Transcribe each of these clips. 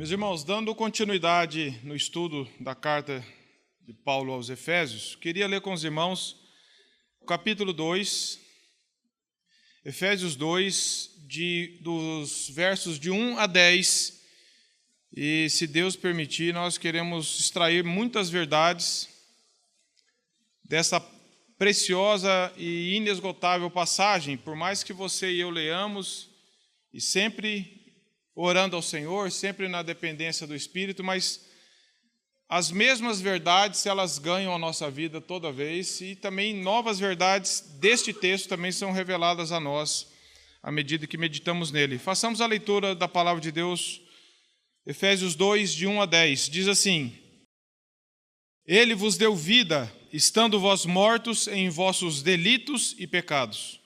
Meus irmãos, dando continuidade no estudo da carta de Paulo aos Efésios, queria ler com os irmãos o capítulo 2, Efésios 2, dos versos de 1 a 10. E, se Deus permitir, nós queremos extrair muitas verdades dessa preciosa e inesgotável passagem, por mais que você e eu leamos, e sempre orando ao Senhor, sempre na dependência do Espírito, mas as mesmas verdades, elas ganham a nossa vida toda vez, e também novas verdades deste texto também são reveladas a nós, à medida que meditamos nele. Façamos a leitura da palavra de Deus, Efésios 2, de 1 a 10, diz assim: Ele vos deu vida, estando vós mortos em vossos delitos e pecados,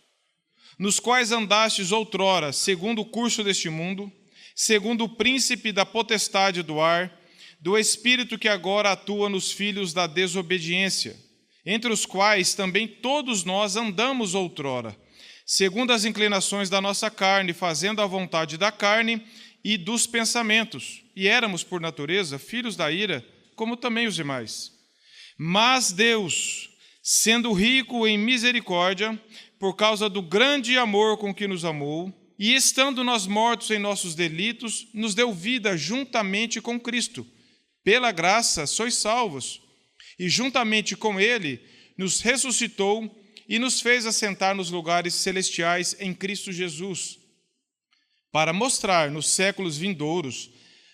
nos quais andastes outrora, segundo o curso deste mundo, segundo o príncipe da potestade do ar, do espírito que agora atua nos filhos da desobediência, entre os quais também todos nós andamos outrora, segundo as inclinações da nossa carne, fazendo a vontade da carne e dos pensamentos, e éramos, por natureza, filhos da ira, como também os demais. Mas Deus, sendo rico em misericórdia, por causa do grande amor com que nos amou, e estando nós mortos em nossos delitos, nos deu vida juntamente com Cristo. Pela graça sois salvos. E juntamente com Ele nos ressuscitou e nos fez assentar nos lugares celestiais em Cristo Jesus, para mostrar nos séculos vindouros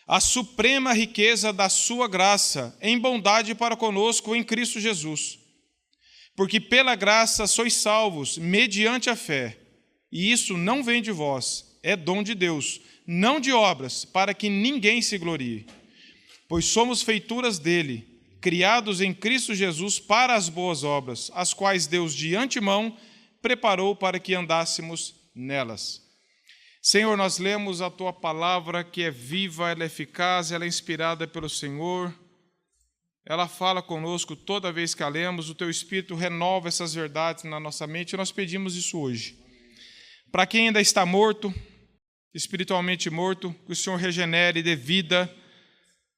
a suprema riqueza da sua graça, em bondade para conosco em Cristo Jesus. Porque pela graça sois salvos, mediante a fé. E isso não vem de vós, é dom de Deus, não de obras, para que ninguém se glorie. Pois somos feituras dele, criados em Cristo Jesus para as boas obras, as quais Deus de antemão preparou para que andássemos nelas. Senhor, nós lemos a Tua palavra, que é viva, ela é eficaz, ela é inspirada pelo Senhor. Ela fala conosco toda vez que a lemos, o Teu Espírito renova essas verdades na nossa mente, e nós pedimos isso hoje. Para quem ainda está morto, espiritualmente morto, que o Senhor regenere e dê vida,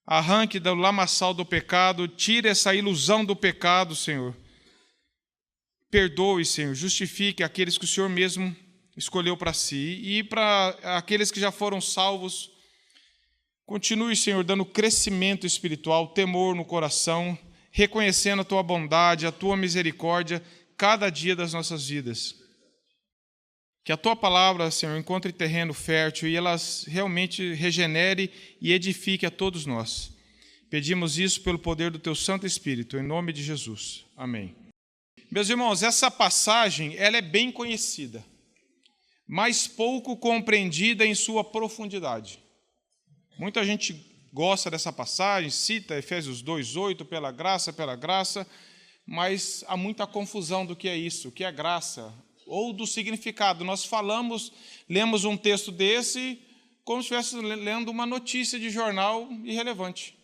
arranque do lamaçal do pecado, tire essa ilusão do pecado, Senhor. Perdoe, Senhor, justifique aqueles que o Senhor mesmo escolheu para si, e para aqueles que já foram salvos, continue, Senhor, dando crescimento espiritual, temor no coração, reconhecendo a Tua bondade, a Tua misericórdia, cada dia das nossas vidas. Que a Tua palavra, Senhor, encontre terreno fértil e ela realmente regenere e edifique a todos nós. Pedimos isso pelo poder do Teu Santo Espírito, em nome de Jesus. Amém. Meus irmãos, essa passagem ela é bem conhecida, mas pouco compreendida em sua profundidade. Muita gente gosta dessa passagem, cita Efésios 2:8, pela graça, mas há muita confusão do que é isso, o que é graça, ou do significado. Nós lemos um texto desse como se estivesse lendo uma notícia de jornal irrelevante.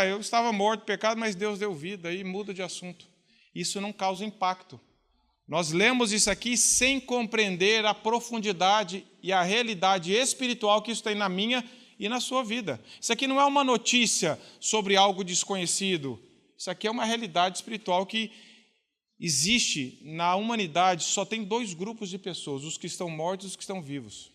Eu estava morto, pecado, mas Deus deu vida, e muda de assunto. Isso não causa impacto. Nós lemos isso aqui sem compreender a profundidade e a realidade espiritual que isso tem na minha e na sua vida. Isso aqui não é uma notícia sobre algo desconhecido. Isso aqui é uma realidade espiritual que existe na humanidade. Só tem dois grupos de pessoas, os que estão mortos e os que estão vivos.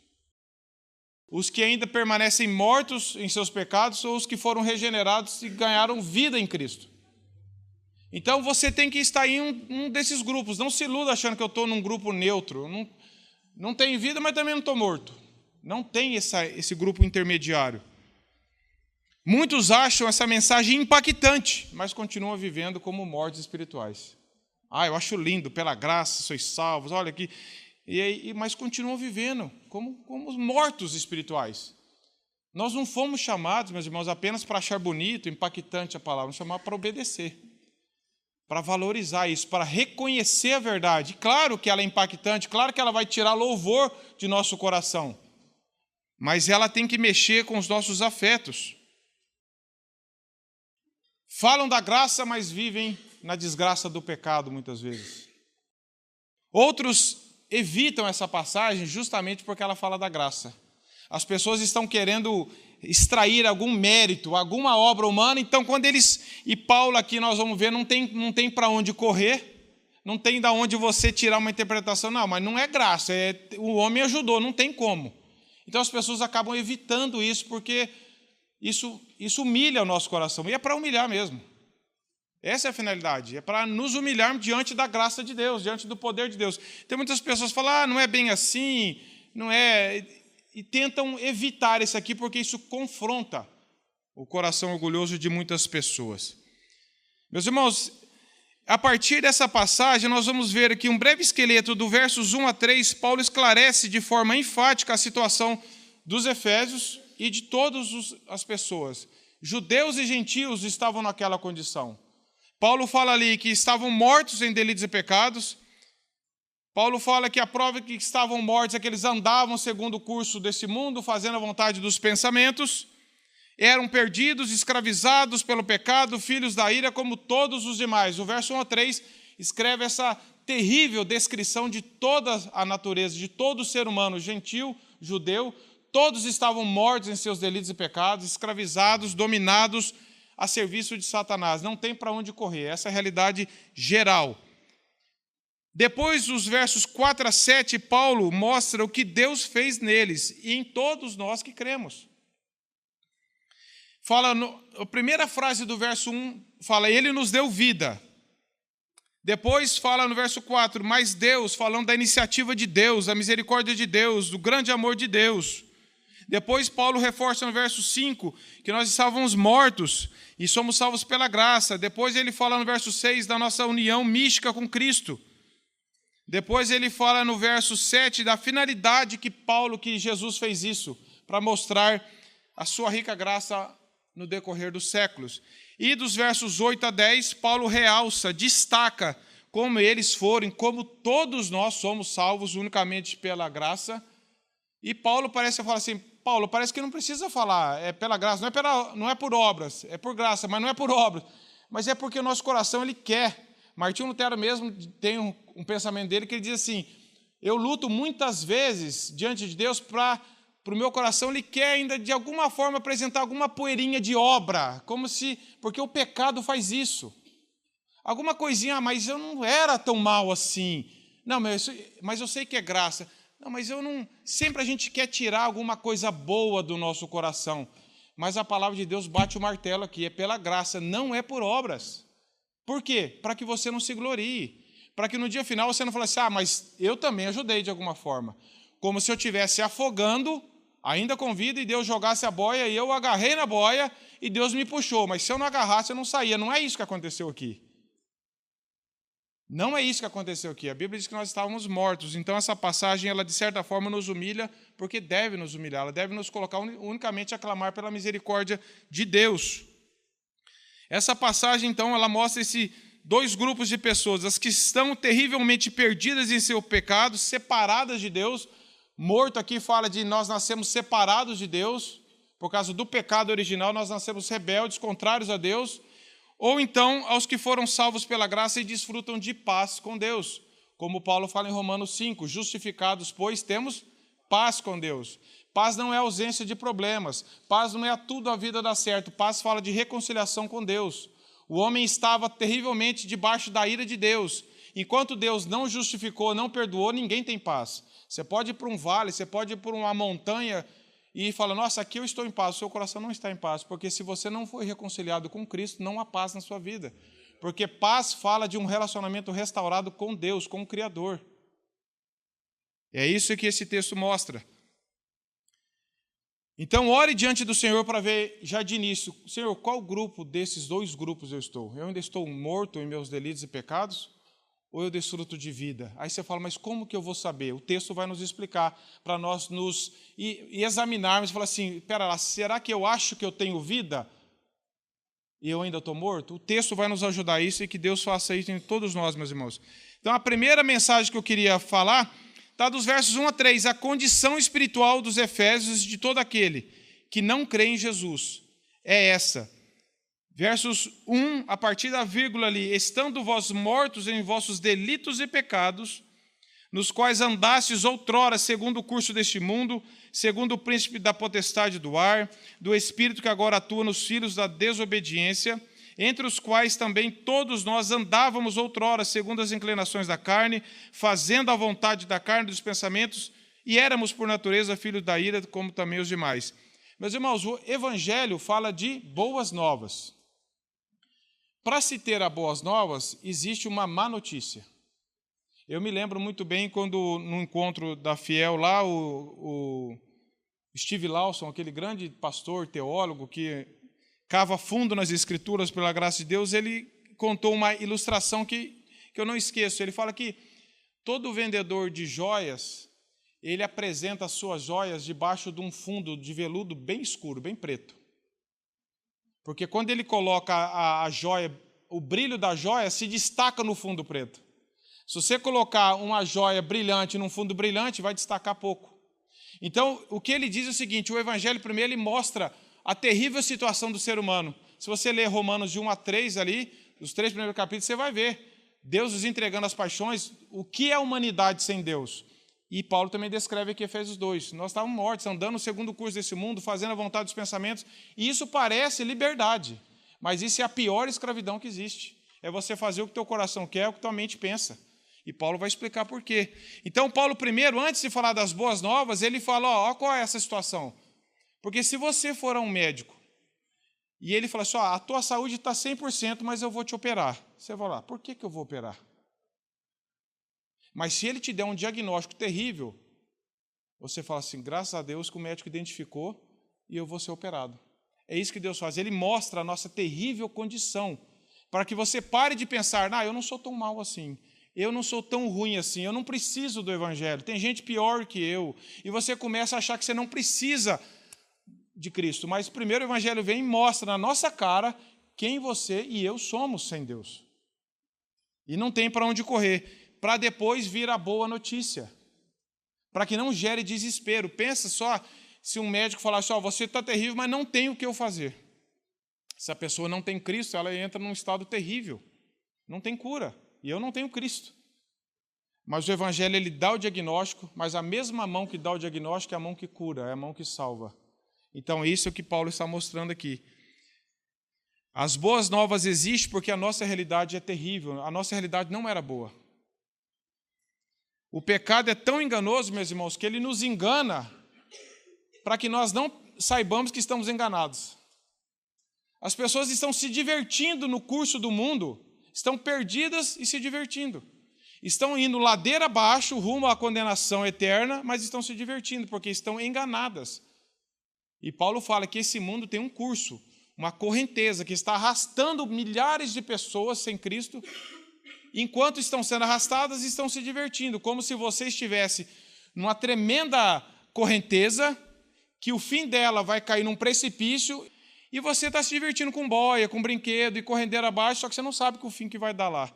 Os que ainda permanecem mortos em seus pecados ou os que foram regenerados e ganharam vida em Cristo. Então você tem que estar em um desses grupos. Não se iluda achando que eu estou num grupo neutro. Não tenho vida, mas também não estou morto. Não tem esse grupo intermediário. Muitos acham essa mensagem impactante, mas continuam vivendo como mortos espirituais. Eu acho lindo, pela graça sois salvos, olha aqui. Mas continuam vivendo como mortos espirituais. Nós não fomos chamados, meus irmãos, apenas para achar bonito, impactante a palavra, fomos chamados para obedecer, para valorizar isso, para reconhecer a verdade. Claro que ela é impactante, claro que ela vai tirar louvor de nosso coração, mas ela tem que mexer com os nossos afetos. Falam da graça, mas vivem na desgraça do pecado, muitas vezes. Outros evitam essa passagem justamente porque ela fala da graça. As pessoas estão querendo extrair algum mérito, alguma obra humana. Então, quando eles, e Paulo aqui nós vamos ver, não tem para onde correr, não tem da onde você tirar uma interpretação, não, mas não é graça, o homem ajudou, não tem como. Então as pessoas acabam evitando isso, porque isso humilha o nosso coração, e é para humilhar mesmo. Essa é a finalidade, é para nos humilharmos diante da graça de Deus, diante do poder de Deus. Tem muitas pessoas que falam, não é bem assim, não é, e tentam evitar isso aqui, porque isso confronta o coração orgulhoso de muitas pessoas. Meus irmãos, a partir dessa passagem, nós vamos ver aqui um breve esqueleto do versos 1 a 3, Paulo esclarece de forma enfática a situação dos efésios e de todas as pessoas. Judeus e gentios estavam naquela condição. Paulo fala ali que estavam mortos em delitos e pecados. Paulo fala que a prova que estavam mortos é que eles andavam segundo o curso desse mundo, fazendo a vontade dos pensamentos. Eram perdidos, escravizados pelo pecado, filhos da ira, como todos os demais. O verso 1 a 3 escreve essa terrível descrição de toda a natureza, de todo ser humano, gentil, judeu. Todos estavam mortos em seus delitos e pecados, escravizados, dominados, a serviço de Satanás. Não tem para onde correr. Essa é a realidade geral. Depois, dos versos 4 a 7, Paulo mostra o que Deus fez neles e em todos nós que cremos. A primeira frase do verso 1 fala, ele nos deu vida. Depois fala no verso 4, mas Deus, falando da iniciativa de Deus, da misericórdia de Deus, do grande amor de Deus. Depois Paulo reforça no verso 5 que nós estávamos mortos e somos salvos pela graça. Depois ele fala no verso 6 da nossa união mística com Cristo. Depois ele fala no verso 7 da finalidade que Jesus fez isso, para mostrar a sua rica graça no decorrer dos séculos. E dos versos 8 a 10, Paulo realça, destaca como eles foram, como todos nós somos salvos unicamente pela graça. E Paulo parece falar assim, parece que não precisa falar, é pela graça, não é por obras, é por graça, mas não é por obras, mas é porque o nosso coração ele quer. Martinho Lutero mesmo tem um pensamento dele que ele diz assim, eu luto muitas vezes diante de Deus para o meu coração, ele quer ainda de alguma forma apresentar alguma poeirinha de obra, porque o pecado faz isso. Alguma coisinha, mas eu não era tão mal assim. Não, mas eu sei que é graça. Não, mas eu não... Sempre a gente quer tirar alguma coisa boa do nosso coração. Mas a palavra de Deus bate o martelo aqui, é pela graça, não é por obras. Por quê? Para que você não se glorie. Para que no dia final você não fale assim, mas eu também ajudei de alguma forma. Como se eu estivesse afogando, ainda com vida, e Deus jogasse a boia, e eu agarrei na boia, e Deus me puxou. Mas se eu não agarrasse, eu não saía. Não é isso que aconteceu aqui. Não é isso que aconteceu aqui. A Bíblia diz que nós estávamos mortos. Então, essa passagem, ela de certa forma nos humilha, porque deve nos humilhar. Ela deve nos colocar unicamente a clamar pela misericórdia de Deus. Essa passagem, então, ela mostra esses dois grupos de pessoas. As que estão terrivelmente perdidas em seu pecado, separadas de Deus. Morto aqui fala de nós nascemos separados de Deus. Por causa do pecado original, nós nascemos rebeldes, contrários a Deus. Ou então aos que foram salvos pela graça e desfrutam de paz com Deus. Como Paulo fala em Romanos 5, justificados, pois, temos paz com Deus. Paz não é ausência de problemas. Paz não é tudo a vida dar certo. Paz fala de reconciliação com Deus. O homem estava terrivelmente debaixo da ira de Deus. Enquanto Deus não justificou, não perdoou, ninguém tem paz. Você pode ir para um vale, você pode ir para uma montanha e fala, nossa, aqui eu estou em paz. O seu coração não está em paz, porque se você não foi reconciliado com Cristo, não há paz na sua vida. Porque paz fala de um relacionamento restaurado com Deus, com o Criador. É isso que esse texto mostra. Então, ore diante do Senhor para ver, já de início, Senhor, qual grupo desses dois grupos eu estou? Eu ainda estou morto em meus delitos e pecados? Ou eu desfruto de vida? Aí você fala, mas como que eu vou saber? O texto vai nos explicar para nós nos examinarmos e falar assim, espera lá, será que eu acho que eu tenho vida e eu ainda estou morto? O texto vai nos ajudar a isso e que Deus faça isso em todos nós, meus irmãos. Então, a primeira mensagem que eu queria falar está dos versos 1 a 3, a condição espiritual dos efésios de todo aquele que não crê em Jesus. É essa. Versos 1, a partir da vírgula ali, estando vós mortos em vossos delitos e pecados, nos quais andastes outrora segundo o curso deste mundo, segundo o príncipe da potestade do ar, do espírito que agora atua nos filhos da desobediência, entre os quais também todos nós andávamos outrora segundo as inclinações da carne, fazendo a vontade da carne e dos pensamentos, e éramos por natureza filhos da ira, como também os demais. Meus irmãos, o Evangelho fala de boas novas. Para se ter as boas novas, existe uma má notícia. Eu me lembro muito bem quando, no encontro da Fiel lá, o Steve Lawson, aquele grande pastor, teólogo, que cava fundo nas Escrituras pela graça de Deus, ele contou uma ilustração que eu não esqueço. Ele fala que todo vendedor de joias, ele apresenta as suas joias debaixo de um fundo de veludo bem escuro, bem preto. Porque quando ele coloca a joia, o brilho da joia se destaca no fundo preto. Se você colocar uma joia brilhante num fundo brilhante, vai destacar pouco. Então, o que ele diz é o seguinte, o Evangelho, primeiro, ele mostra a terrível situação do ser humano. Se você ler Romanos de 1 a 3 ali, os 3 primeiros capítulos, você vai ver Deus nos entregando as paixões, o que é a humanidade sem Deus. E Paulo também descreve aqui Efésios 2. Nós estávamos mortos, andando segundo o curso desse mundo, fazendo a vontade dos pensamentos, e isso parece liberdade, mas isso é a pior escravidão que existe. É você fazer o que teu coração quer, o que tua mente pensa. E Paulo vai explicar por quê. Então, Paulo, primeiro, antes de falar das boas novas, ele fala, ó, qual é essa situação? Porque se você for a um médico, e ele fala assim, ó, a tua saúde está 100%, mas eu vou te operar. Você vai lá, por que eu vou operar? Mas se ele te der um diagnóstico terrível, você fala assim, graças a Deus que o médico identificou e eu vou ser operado. É isso que Deus faz, ele mostra a nossa terrível condição, para que você pare de pensar, eu não sou tão mal assim, eu não sou tão ruim assim, eu não preciso do Evangelho, tem gente pior que eu, e você começa a achar que você não precisa de Cristo, mas primeiro o Evangelho vem e mostra na nossa cara quem você e eu somos sem Deus. E não tem para onde correr, para depois vir a boa notícia, para que não gere desespero. Pensa só se um médico falar assim, você está terrível, mas não tem o que eu fazer. Se a pessoa não tem Cristo, ela entra num estado terrível, não tem cura. E eu não tenho Cristo. Mas o Evangelho, ele dá o diagnóstico, mas a mesma mão que dá o diagnóstico é a mão que cura, é a mão que salva. Então, isso é o que Paulo está mostrando aqui. As boas novas existem porque a nossa realidade é terrível, a nossa realidade não era boa. O pecado é tão enganoso, meus irmãos, que ele nos engana para que nós não saibamos que estamos enganados. As pessoas estão se divertindo no curso do mundo, estão perdidas e se divertindo. Estão indo ladeira abaixo, rumo à condenação eterna, mas estão se divertindo, porque estão enganadas. E Paulo fala que esse mundo tem um curso, uma correnteza, que está arrastando milhares de pessoas sem Cristo. Enquanto estão sendo arrastadas, estão se divertindo, como se você estivesse numa tremenda correnteza, que o fim dela vai cair num precipício, e você está se divertindo com boia, com brinquedo e correndeira abaixo, só que você não sabe que o fim que vai dar lá.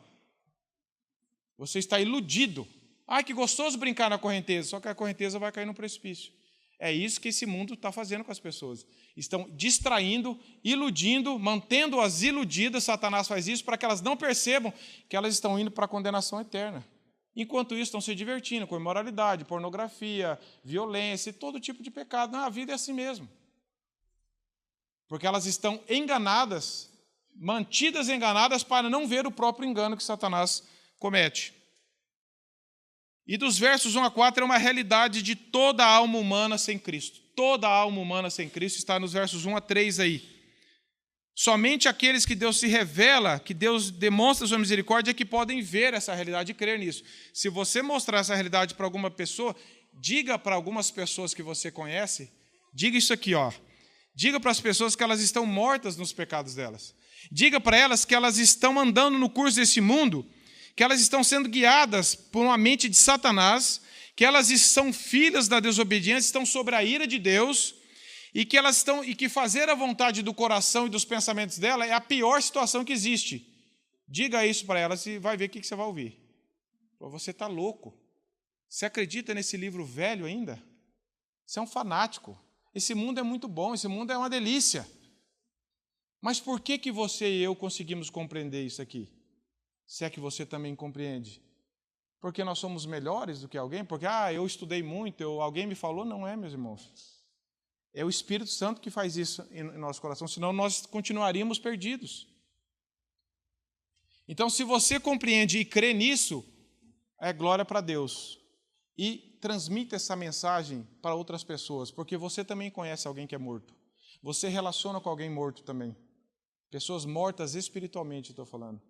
Você está iludido. Que gostoso brincar na correnteza, só que a correnteza vai cair no precipício. É isso que esse mundo está fazendo com as pessoas. Estão distraindo, iludindo, mantendo-as iludidas. Satanás faz isso para que elas não percebam que elas estão indo para a condenação eterna. Enquanto isso, estão se divertindo com imoralidade, pornografia, violência e todo tipo de pecado. A vida é assim mesmo. Porque elas estão enganadas, mantidas enganadas para não ver o próprio engano que Satanás comete. E dos versos 1 a 4 é uma realidade de toda a alma humana sem Cristo. Toda a alma humana sem Cristo está nos versos 1 a 3 aí. Somente aqueles que Deus se revela, que Deus demonstra sua misericórdia, é que podem ver essa realidade e crer nisso. Se você mostrar essa realidade para alguma pessoa, diga para algumas pessoas que você conhece, diga isso aqui, Diga para as pessoas que elas estão mortas nos pecados delas. Diga para elas que elas estão andando no curso desse mundo, que elas estão sendo guiadas por uma mente de Satanás, que elas são filhas da desobediência, estão sobre a ira de Deus, e que fazer a vontade do coração e dos pensamentos dela é a pior situação que existe. Diga isso para elas e vai ver o que você vai ouvir. Você está louco. Você acredita nesse livro velho ainda? Você é um fanático. Esse mundo é muito bom, esse mundo é uma delícia. Mas por que você e eu conseguimos compreender isso aqui? Se é que você também compreende. porque nós somos melhores do que alguém, porque eu estudei muito, alguém me falou. Não é, meus irmãos. É o Espírito Santo que faz isso em nosso coração, senão nós continuaríamos perdidos. Então, se você compreende e crê nisso, é glória para Deus. E transmita essa mensagem para outras pessoas, porque você também conhece alguém que é morto. Você relaciona com alguém morto também. Pessoas mortas espiritualmente, estou falando.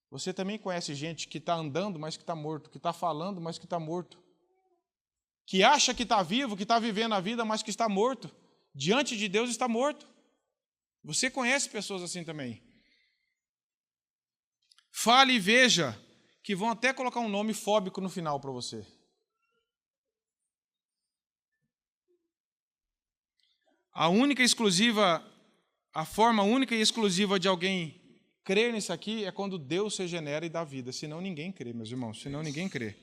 Você também conhece gente que está andando, mas que está morto, que está falando, mas que está morto, que acha que está vivo, que está vivendo a vida, mas que está morto. Diante de Deus está morto. Você conhece pessoas assim também. Fale e veja, que vão até colocar um nome fóbico no final para você. A forma única e exclusiva de alguém crer nisso aqui é quando Deus se regenera e dá vida. Senão ninguém crê, meus irmãos. Senão ninguém crê.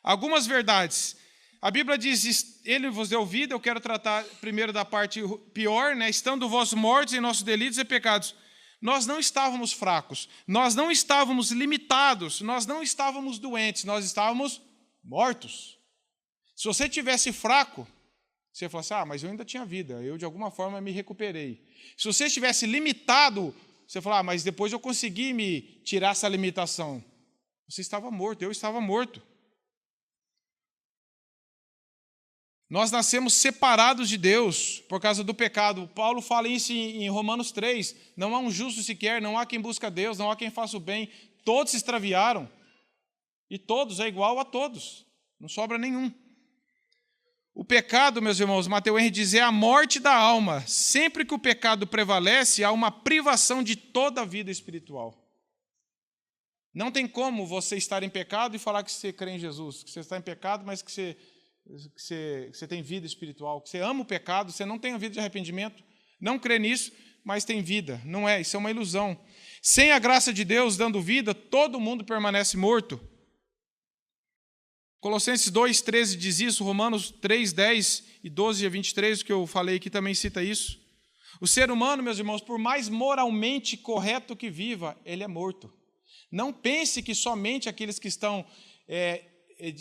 Algumas verdades. A Bíblia diz, ele vos deu vida. Eu quero tratar primeiro da parte pior, né? Estando vós mortos em nossos delitos e pecados. Nós não estávamos fracos. Nós não estávamos limitados. Nós não estávamos doentes. Nós estávamos mortos. Se você tivesse fraco, você falasse, mas eu ainda tinha vida. Eu, de alguma forma, me recuperei. Se você estivesse limitado, você fala, mas depois eu consegui me tirar essa limitação. Você estava morto, eu estava morto. Nós nascemos separados de Deus por causa do pecado. Paulo fala isso em Romanos 3. Não há um justo sequer, não há quem busca Deus, não há quem faça o bem. Todos se extraviaram. E todos é igual a todos. Não sobra nenhum. O pecado, meus irmãos, Mateus Henry diz, é a morte da alma. Sempre que o pecado prevalece, há uma privação de toda a vida espiritual. Não tem como você estar em pecado e falar que você crê em Jesus, que você está em pecado, mas que você tem vida espiritual, que você ama o pecado, você não tem a vida de arrependimento, não crê nisso, mas tem vida. Não é, isso é uma ilusão. Sem a graça de Deus dando vida, todo mundo permanece morto. Colossenses 2,13 diz isso, Romanos 3, 10 e 12 a 23, que eu falei aqui também cita isso. O ser humano, meus irmãos, por mais moralmente correto que viva, ele é morto. Não pense que somente aqueles que estão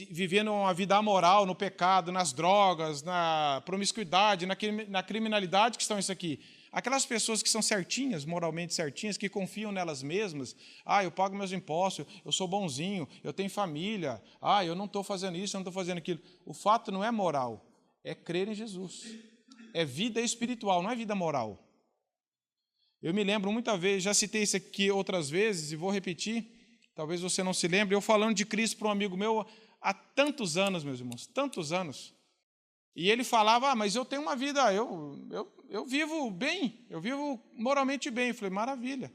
vivendo uma vida amoral, no pecado, nas drogas, na promiscuidade, na criminalidade que estão isso aqui. Aquelas pessoas que são certinhas, moralmente certinhas, que confiam nelas mesmas. Eu pago meus impostos, eu sou bonzinho, eu tenho família. Eu não estou fazendo isso, eu não estou fazendo aquilo. O fato não é moral, é crer em Jesus. É vida espiritual, não é vida moral. Eu me lembro muitas vezes, já citei isso aqui outras vezes e vou repetir, talvez você não se lembre, eu falando de Cristo para um amigo meu há tantos anos, meus irmãos, tantos anos. E ele falava, mas eu tenho uma vida, eu vivo bem, eu vivo moralmente bem. Eu falei, maravilha.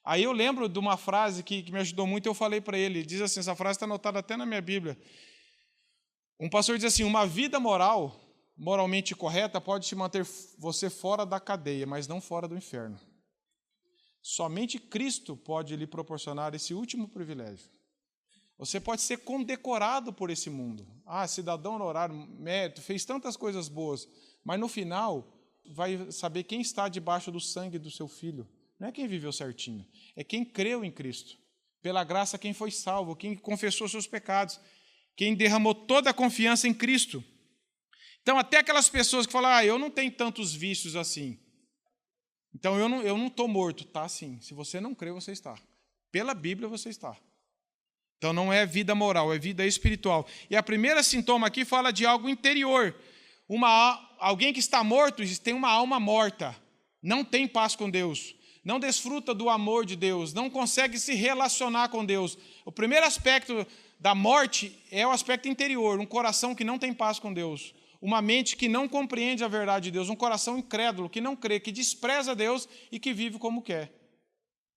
Aí eu lembro de uma frase que me ajudou muito, eu falei para ele, diz assim, essa frase está anotada até na minha Bíblia. Um pastor diz assim, uma vida moralmente correta, pode te manter você fora da cadeia, mas não fora do inferno. Somente Cristo pode lhe proporcionar esse último privilégio. Você pode ser condecorado por esse mundo. Cidadão honorário, mérito, fez tantas coisas boas, mas no final vai saber quem está debaixo do sangue do seu filho. Não é quem viveu certinho, é quem creu em Cristo. Pela graça, quem foi salvo, quem confessou seus pecados, quem derramou toda a confiança em Cristo. Então, até aquelas pessoas que falam, eu não tenho tantos vícios assim. Então, eu não estou morto. Tá, sim. Se você não crê, você está. Pela Bíblia, você está. Então, não é vida moral, é vida espiritual. E a primeira sintoma aqui fala de algo interior. Alguém que está morto tem uma alma morta. Não tem paz com Deus. Não desfruta do amor de Deus. Não consegue se relacionar com Deus. O primeiro aspecto da morte é o aspecto interior. Um coração que não tem paz com Deus. Uma mente que não compreende a verdade de Deus. Um coração incrédulo, que não crê, que despreza Deus e que vive como quer.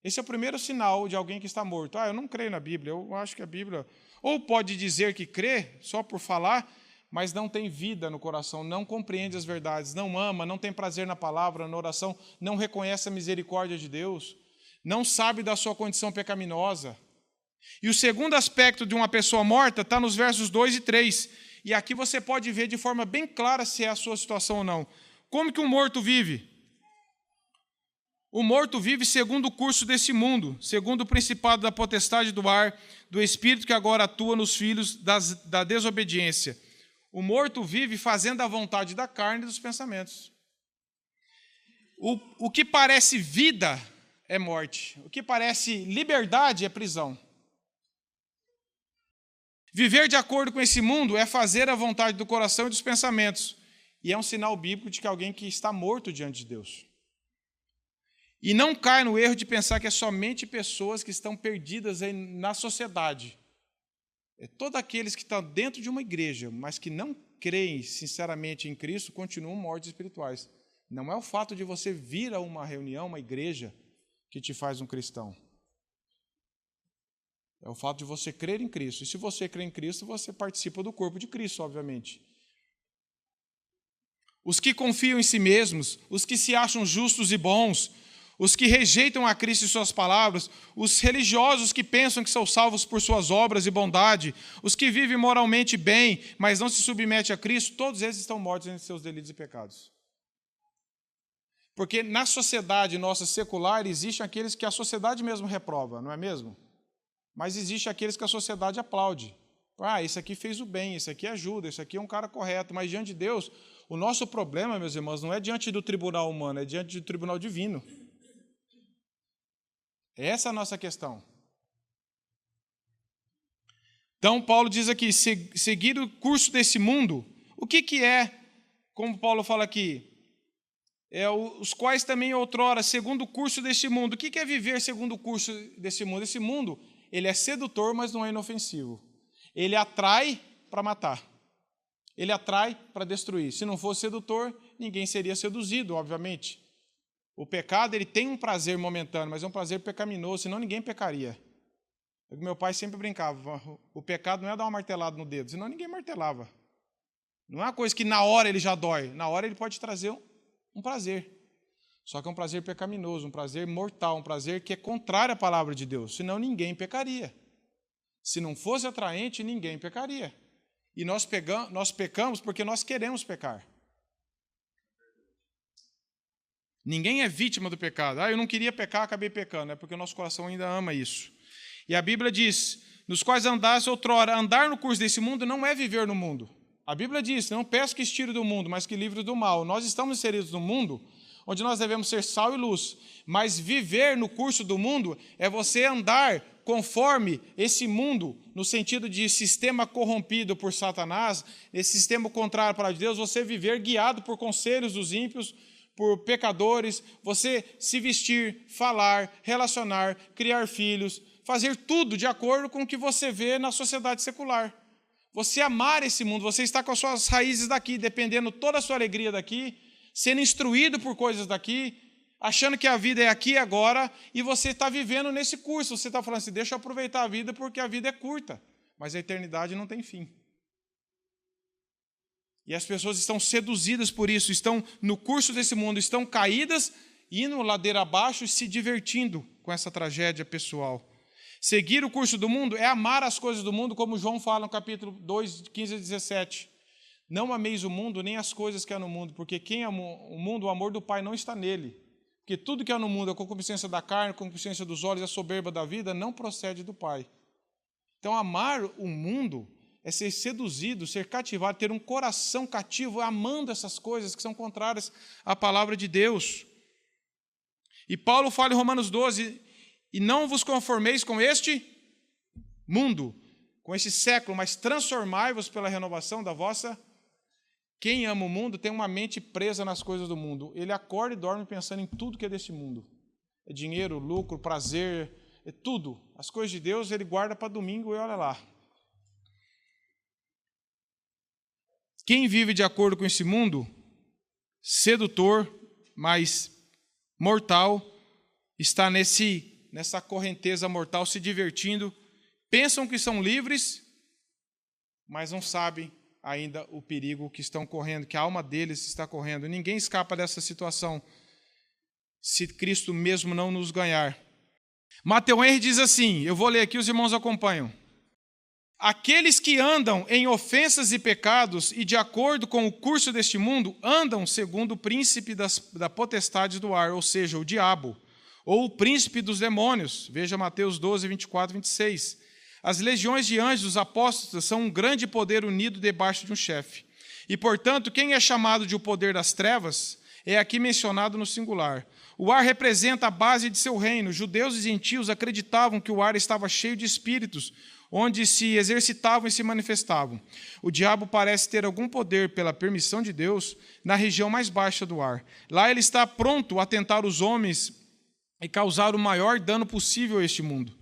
Esse é o primeiro sinal de alguém que está morto. Eu não creio na Bíblia, eu acho que a Bíblia... Ou pode dizer que crê, só por falar, mas não tem vida no coração, não compreende as verdades, não ama, não tem prazer na palavra, na oração, não reconhece a misericórdia de Deus, não sabe da sua condição pecaminosa. E o segundo aspecto de uma pessoa morta está nos versos 2 e 3. E aqui você pode ver de forma bem clara se é a sua situação ou não. Como que um morto vive? O morto vive segundo o curso desse mundo, segundo o principado da potestade do ar, do espírito que agora atua nos filhos da desobediência. O morto vive fazendo a vontade da carne e dos pensamentos. O que parece vida é morte. O que parece liberdade é prisão. Viver de acordo com esse mundo é fazer a vontade do coração e dos pensamentos. E é um sinal bíblico de que alguém que está morto diante de Deus. E não cai no erro de pensar que é somente pessoas que estão perdidas na sociedade. É todos aqueles que estão dentro de uma igreja, mas que não creem sinceramente em Cristo, continuam mortos espirituais. Não é o fato de você vir a uma reunião, uma igreja, que te faz um cristão. É o fato de você crer em Cristo. E se você crê em Cristo, você participa do corpo de Cristo, obviamente. Os que confiam em si mesmos, os que se acham justos e bons, os que rejeitam a Cristo e suas palavras, os religiosos que pensam que são salvos por suas obras e bondade, os que vivem moralmente bem, mas não se submetem a Cristo, todos esses estão mortos em seus delitos e pecados. Porque na sociedade nossa secular, existem aqueles que a sociedade mesmo reprova, não é mesmo? Mas existe aqueles que a sociedade aplaude. Esse aqui fez o bem, esse aqui ajuda, esse aqui é um cara correto. Mas diante de Deus, o nosso problema, meus irmãos, não é diante do tribunal humano, é diante do tribunal divino. Essa é a nossa questão. Então, Paulo diz aqui, seguir o curso desse mundo. O que é, como Paulo fala aqui, os quais também outrora, segundo o curso deste mundo. O que é viver segundo o curso desse mundo? Esse mundo, ele é sedutor, mas não é inofensivo. Ele atrai para matar. Ele atrai para destruir. Se não fosse sedutor, ninguém seria seduzido, obviamente. O pecado, ele tem um prazer momentâneo, mas é um prazer pecaminoso, senão ninguém pecaria. Meu pai sempre brincava, o pecado não é dar uma martelada no dedo, senão ninguém martelava. Não é uma coisa que na hora ele já dói, na hora ele pode trazer um prazer. Só que é um prazer pecaminoso, um prazer mortal, um prazer que é contrário à palavra de Deus, senão ninguém pecaria. Se não fosse atraente, ninguém pecaria. E nós pecamos porque nós queremos pecar. Ninguém é vítima do pecado. Eu não queria pecar, acabei pecando. É porque o nosso coração ainda ama isso. E a Bíblia diz, nos quais andaste outrora. Andar no curso desse mundo não é viver no mundo. A Bíblia diz, não peço que estire do mundo, mas que livre do mal. Nós estamos inseridos no mundo, onde nós devemos ser sal e luz. Mas viver no curso do mundo é você andar conforme esse mundo, no sentido de sistema corrompido por Satanás, esse sistema contrário para Deus, você viver guiado por conselhos dos ímpios, por pecadores, você se vestir, falar, relacionar, criar filhos, fazer tudo de acordo com o que você vê na sociedade secular. Você amar esse mundo, você está com as suas raízes daqui, dependendo toda a sua alegria daqui, sendo instruído por coisas daqui, achando que a vida é aqui e agora, e você está vivendo nesse curso. Você está falando assim, deixa eu aproveitar a vida porque a vida é curta, mas a eternidade não tem fim. E as pessoas estão seduzidas por isso, estão no curso desse mundo, estão caídas, indo ladeira abaixo e se divertindo com essa tragédia pessoal. Seguir o curso do mundo é amar as coisas do mundo, como João fala no capítulo 2, 15 a 17. Não ameis o mundo, nem as coisas que há no mundo, porque quem ama o mundo, o amor do Pai não está nele. Porque tudo que há no mundo, a concupiscência da carne, a concupiscência dos olhos, a soberba da vida, não procede do Pai. Então, amar o mundo é ser seduzido, ser cativado, ter um coração cativo, amando essas coisas que são contrárias à palavra de Deus. E Paulo fala em Romanos 12, e não vos conformeis com este mundo, com este século, mas transformai-vos pela renovação da vossa. Quem ama o mundo tem uma mente presa nas coisas do mundo. Ele acorda e dorme pensando em tudo que é deste mundo. É dinheiro, lucro, prazer, é tudo. As coisas de Deus ele guarda para domingo e olha lá. Quem vive de acordo com esse mundo, sedutor, mas mortal, está nessa correnteza mortal, se divertindo, pensam que são livres, mas não sabem ainda o perigo que estão correndo, que a alma deles está correndo. Ninguém escapa dessa situação se Cristo mesmo não nos ganhar. Matthew Henry diz assim, eu vou ler aqui, os irmãos acompanham. Aqueles que andam em ofensas e pecados e de acordo com o curso deste mundo, andam segundo o príncipe da potestade do ar, ou seja, o diabo, ou o príncipe dos demônios. Veja Mateus 12, 24 e 26. As legiões de anjos, os apóstolos, são um grande poder unido debaixo de um chefe. E, portanto, quem é chamado de o poder das trevas é aqui mencionado no singular. O ar representa a base de seu reino. Judeus e gentios acreditavam que o ar estava cheio de espíritos, onde se exercitavam e se manifestavam. O diabo parece ter algum poder, pela permissão de Deus, na região mais baixa do ar. Lá ele está pronto a tentar os homens e causar o maior dano possível a este mundo.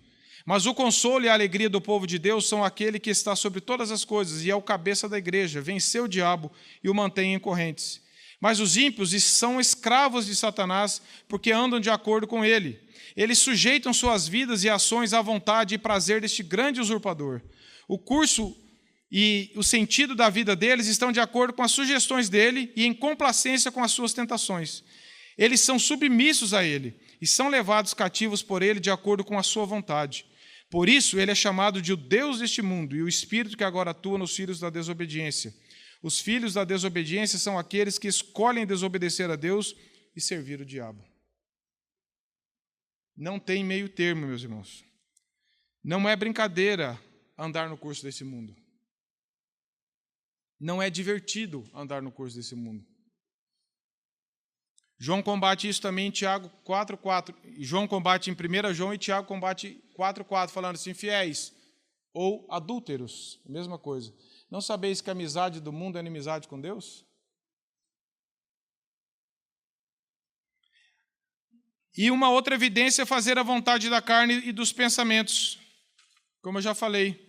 Mas o consolo e a alegria do povo de Deus são aquele que está sobre todas as coisas e é o cabeça da igreja, venceu o diabo e o mantém em correntes. Mas os ímpios são escravos de Satanás, porque andam de acordo com ele. Eles sujeitam suas vidas e ações à vontade e prazer deste grande usurpador. O curso e o sentido da vida deles estão de acordo com as sugestões dele e em complacência com as suas tentações. Eles são submissos a ele e são levados cativos por ele de acordo com a sua vontade. Por isso, ele é chamado de o Deus deste mundo e o Espírito que agora atua nos filhos da desobediência. Os filhos da desobediência são aqueles que escolhem desobedecer a Deus e servir o diabo. Não tem meio termo, meus irmãos. Não é brincadeira andar no curso desse mundo. Não é divertido andar no curso desse mundo. João combate isso também em Tiago 4,4. João combate em 1 João e Tiago combate 4,4, falando assim, fiéis ou adúlteros, mesma coisa. Não sabeis que a amizade do mundo é inimizade com Deus? E uma outra evidência é fazer a vontade da carne e dos pensamentos, como eu já falei.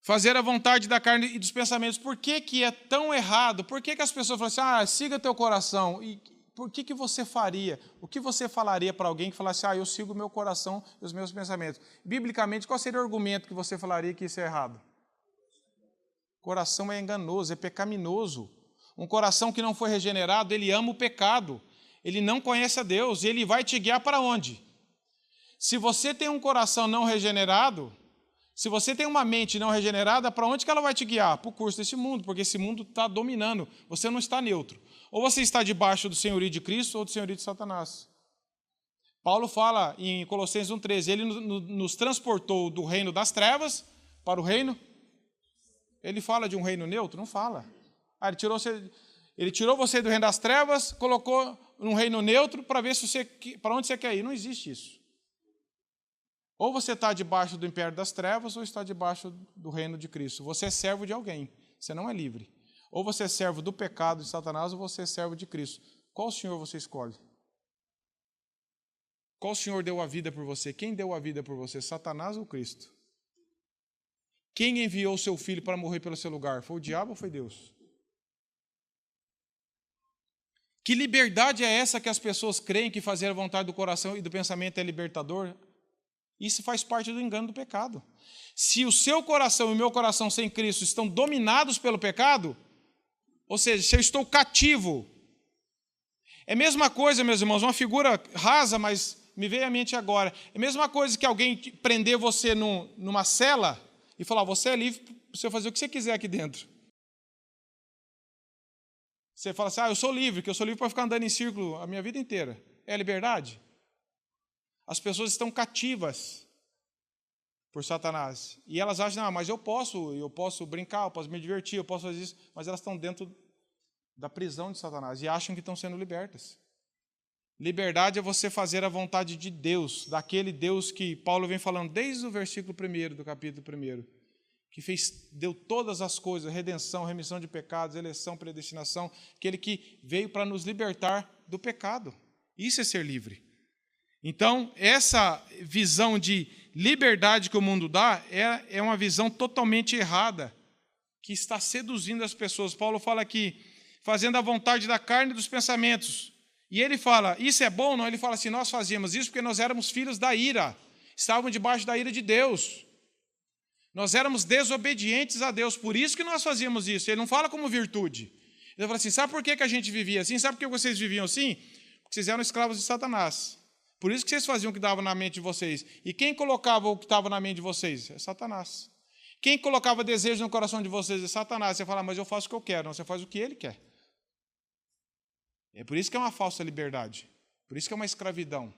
Fazer a vontade da carne e dos pensamentos. Por que que é tão errado? Por que que as pessoas falam assim, siga teu coração? E por que que você faria? O que você falaria para alguém que falasse, eu sigo o meu coração e os meus pensamentos? Biblicamente, qual seria o argumento que você falaria que isso é errado? Coração é enganoso, é pecaminoso. Um coração que não foi regenerado, ele ama o pecado. Ele não conhece a Deus, e ele vai te guiar para onde? Se você tem um coração não regenerado, se você tem uma mente não regenerada, para onde que ela vai te guiar? Para o curso desse mundo, porque esse mundo está dominando. Você não está neutro. Ou você está debaixo do senhorio de Cristo ou do senhorio de Satanás. Paulo fala em Colossenses 1,13, ele nos transportou do reino das trevas para o reino. Ele fala de um reino neutro? Não fala. Ele tirou você do reino das trevas, colocou num reino neutro para ver para onde você quer ir. Não existe isso. Ou você está debaixo do império das trevas, ou está debaixo do reino de Cristo. Você é servo de alguém, você não é livre. Ou você é servo do pecado de Satanás, ou você é servo de Cristo. Qual senhor você escolhe? Qual senhor deu a vida por você? Quem deu a vida por você, Satanás ou Cristo? Quem enviou o seu filho para morrer pelo seu lugar? Foi o diabo ou foi Deus? Que liberdade é essa que as pessoas creem que fazer a vontade do coração e do pensamento é libertador? Isso faz parte do engano do pecado. Se o seu coração e o meu coração sem Cristo estão dominados pelo pecado, ou seja, se eu estou cativo, é a mesma coisa, meus irmãos, uma figura rasa, mas me veio à mente agora, é a mesma coisa que alguém prender você numa cela e falar, você é livre para você fazer o que você quiser aqui dentro. Você fala assim, eu sou livre, que eu sou livre para ficar andando em círculo a minha vida inteira. É liberdade? As pessoas estão cativas por Satanás. E elas acham, mas eu posso brincar, eu posso me divertir, eu posso fazer isso. Mas elas estão dentro da prisão de Satanás e acham que estão sendo libertas. Liberdade é você fazer a vontade de Deus, daquele Deus que Paulo vem falando desde o versículo 1 do capítulo 1, que deu todas as coisas, redenção, remissão de pecados, eleição, predestinação, aquele que veio para nos libertar do pecado. Isso é ser livre. Então, essa visão de liberdade que o mundo dá é uma visão totalmente errada, que está seduzindo as pessoas. Paulo fala aqui, fazendo a vontade da carne e dos pensamentos. E ele fala, isso é bom? Não, ele fala assim, nós fazíamos isso porque nós éramos filhos da ira, estávamos debaixo da ira de Deus. Nós éramos desobedientes a Deus, por isso que nós fazíamos isso. Ele não fala como virtude. Ele fala assim, sabe por que a gente vivia assim? Sabe por que vocês viviam assim? Porque vocês eram escravos de Satanás. Por isso que vocês faziam o que dava na mente de vocês. E quem colocava o que estava na mente de vocês? É Satanás. Quem colocava desejo no coração de vocês? É Satanás. Você fala, mas eu faço o que eu quero. Não, você faz o que ele quer. É por isso que é uma falsa liberdade. Por isso que é uma escravidão.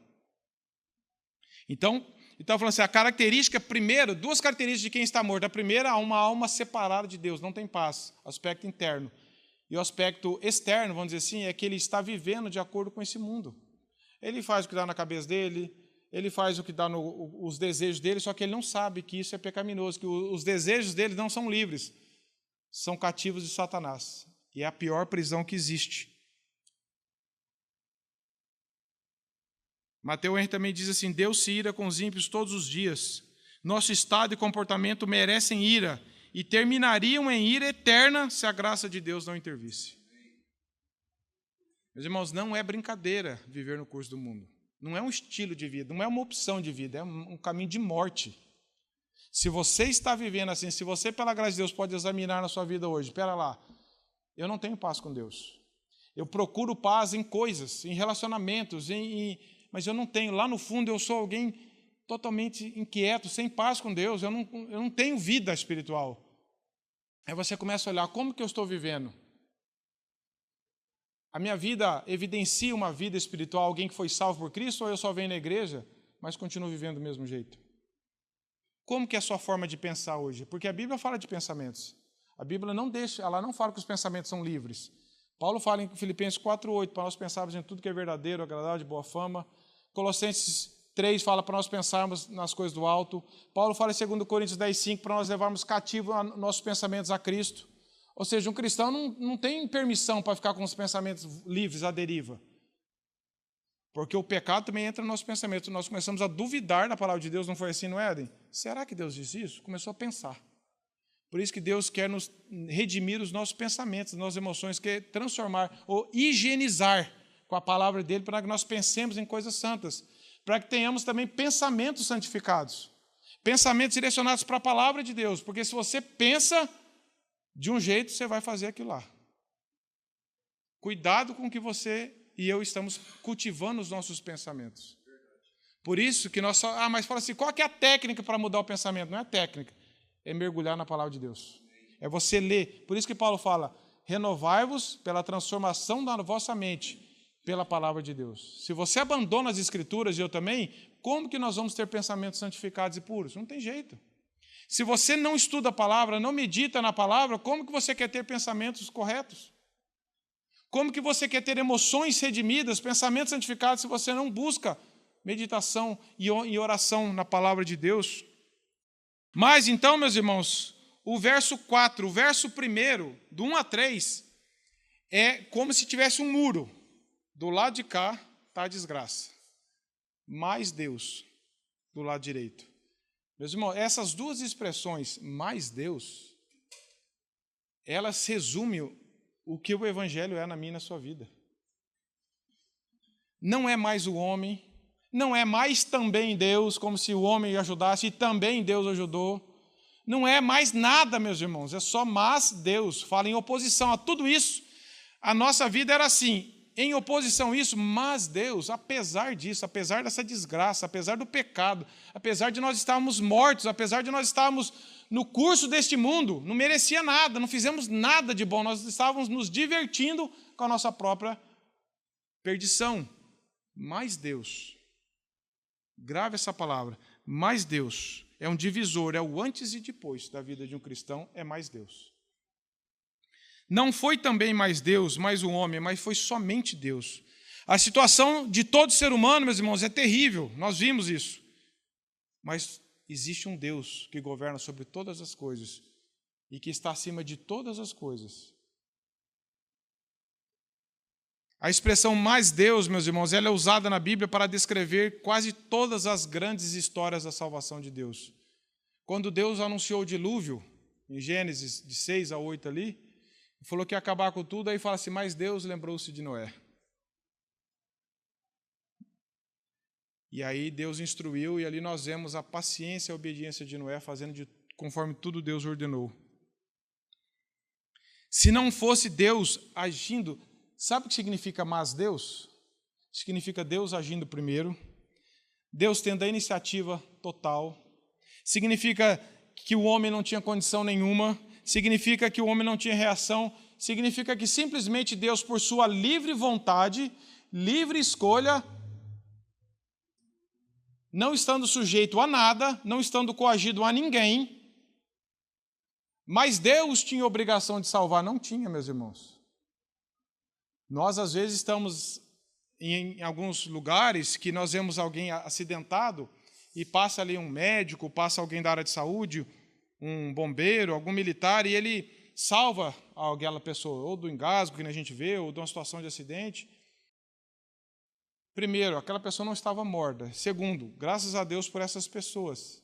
Então falando assim, a característica, primeiro, duas características de quem está morto. A primeira, uma alma separada de Deus, não tem paz, aspecto interno. E o aspecto externo, vamos dizer assim, é que ele está vivendo de acordo com esse mundo. Ele faz o que dá na cabeça dele, ele faz o que dá os desejos dele, só que ele não sabe que isso é pecaminoso, que os desejos dele não são livres, são cativos de Satanás. E é a pior prisão que existe. Mateus Henry também diz assim, Deus se ira com os ímpios todos os dias. Nosso estado e comportamento merecem ira e terminariam em ira eterna se a graça de Deus não intervisse. Meus irmãos, não é brincadeira viver no curso do mundo. Não é um estilo de vida, não é uma opção de vida, é um caminho de morte. Se você está vivendo assim, se você, pela graça de Deus, pode examinar na sua vida hoje, espera lá, eu não tenho paz com Deus. Eu procuro paz em coisas, em relacionamentos, mas eu não tenho. Lá no fundo eu sou alguém totalmente inquieto, sem paz com Deus. Eu não tenho vida espiritual. Aí você começa a olhar, como que eu estou vivendo? A minha vida evidencia uma vida espiritual, alguém que foi salvo por Cristo, ou eu só venho na igreja, mas continuo vivendo do mesmo jeito? Como que é a sua forma de pensar hoje? Porque a Bíblia fala de pensamentos. A Bíblia ela não fala que os pensamentos são livres. Paulo fala em Filipenses 4:8, para nós pensarmos em tudo que é verdadeiro, agradável, de boa fama. Colossenses 3 fala para nós pensarmos nas coisas do alto. Paulo fala em 2 Coríntios 10:5 para nós levarmos cativo nossos pensamentos a Cristo. Ou seja, um cristão não tem permissão para ficar com os pensamentos livres à deriva. Porque o pecado também entra no nosso pensamento. Nós começamos a duvidar da palavra de Deus, não foi assim, não é, Éden? Será que Deus disse isso? Começou a pensar. Por isso que Deus quer nos redimir os nossos pensamentos, as nossas emoções, quer transformar ou higienizar com a palavra dele para que nós pensemos em coisas santas, para que tenhamos também pensamentos santificados, pensamentos direcionados para a palavra de Deus, porque se você pensa de um jeito, você vai fazer aquilo lá. Cuidado com o que você e eu estamos cultivando os nossos pensamentos. Por isso que nós mas fala assim, qual que é a técnica para mudar o pensamento? Não é técnica, é mergulhar na palavra de Deus. É você ler. Por isso que Paulo fala, renovai-vos pela transformação da vossa mente, pela palavra de Deus. Se você abandona as Escrituras, e eu também, como que nós vamos ter pensamentos santificados e puros? Não tem jeito. Se você não estuda a palavra, não medita na palavra, como que você quer ter pensamentos corretos? Como que você quer ter emoções redimidas, pensamentos santificados, se você não busca meditação e oração na palavra de Deus? Mas então, meus irmãos, o verso 4, o verso 1, do 1 a 3, é como se tivesse um muro. Do lado de cá está a desgraça. Mais Deus, do lado direito. Meus irmãos, essas duas expressões, mais Deus, elas resumem o que o Evangelho é na minha e na sua vida. Não é mais o homem, não é mais também Deus, como se o homem ajudasse e também Deus ajudou. Não é mais nada, meus irmãos, é só mas Deus. Fala em oposição a tudo isso. A nossa vida era assim, em oposição a isso, mas Deus, apesar disso, apesar dessa desgraça, apesar do pecado, apesar de nós estarmos mortos, apesar de nós estarmos no curso deste mundo, não merecia nada, não fizemos nada de bom, nós estávamos nos divertindo com a nossa própria perdição. Mas Deus, grave essa palavra, mais Deus é um divisor, é o antes e depois da vida de um cristão, é mais Deus. Não foi também mais Deus, mais o homem, mas foi somente Deus. A situação de todo ser humano, meus irmãos, é terrível, nós vimos isso. Mas existe um Deus que governa sobre todas as coisas e que está acima de todas as coisas. A expressão mais Deus, meus irmãos, ela é usada na Bíblia para descrever quase todas as grandes histórias da salvação de Deus. Quando Deus anunciou o dilúvio, em Gênesis de 6 a 8 ali, falou que ia acabar com tudo, aí fala assim, mas Deus lembrou-se de Noé. E aí Deus instruiu, e ali nós vemos a paciência e a obediência de Noé, fazendo conforme tudo Deus ordenou. Se não fosse Deus agindo, sabe o que significa mas Deus? Significa Deus agindo primeiro, Deus tendo a iniciativa total. Significa que o homem não tinha condição nenhuma. Significa que o homem não tinha reação. Significa que simplesmente Deus, por sua livre vontade, livre escolha, não estando sujeito a nada, não estando coagido a ninguém, mas Deus tinha obrigação de salvar. Não tinha, meus irmãos. Nós, às vezes, estamos em alguns lugares que nós vemos alguém acidentado e passa ali um médico, passa alguém da área de saúde, um bombeiro, algum militar, e ele salva aquela pessoa, ou do engasgo que a gente vê, ou de uma situação de acidente. Primeiro, aquela pessoa não estava morta. Segundo, graças a Deus por essas pessoas.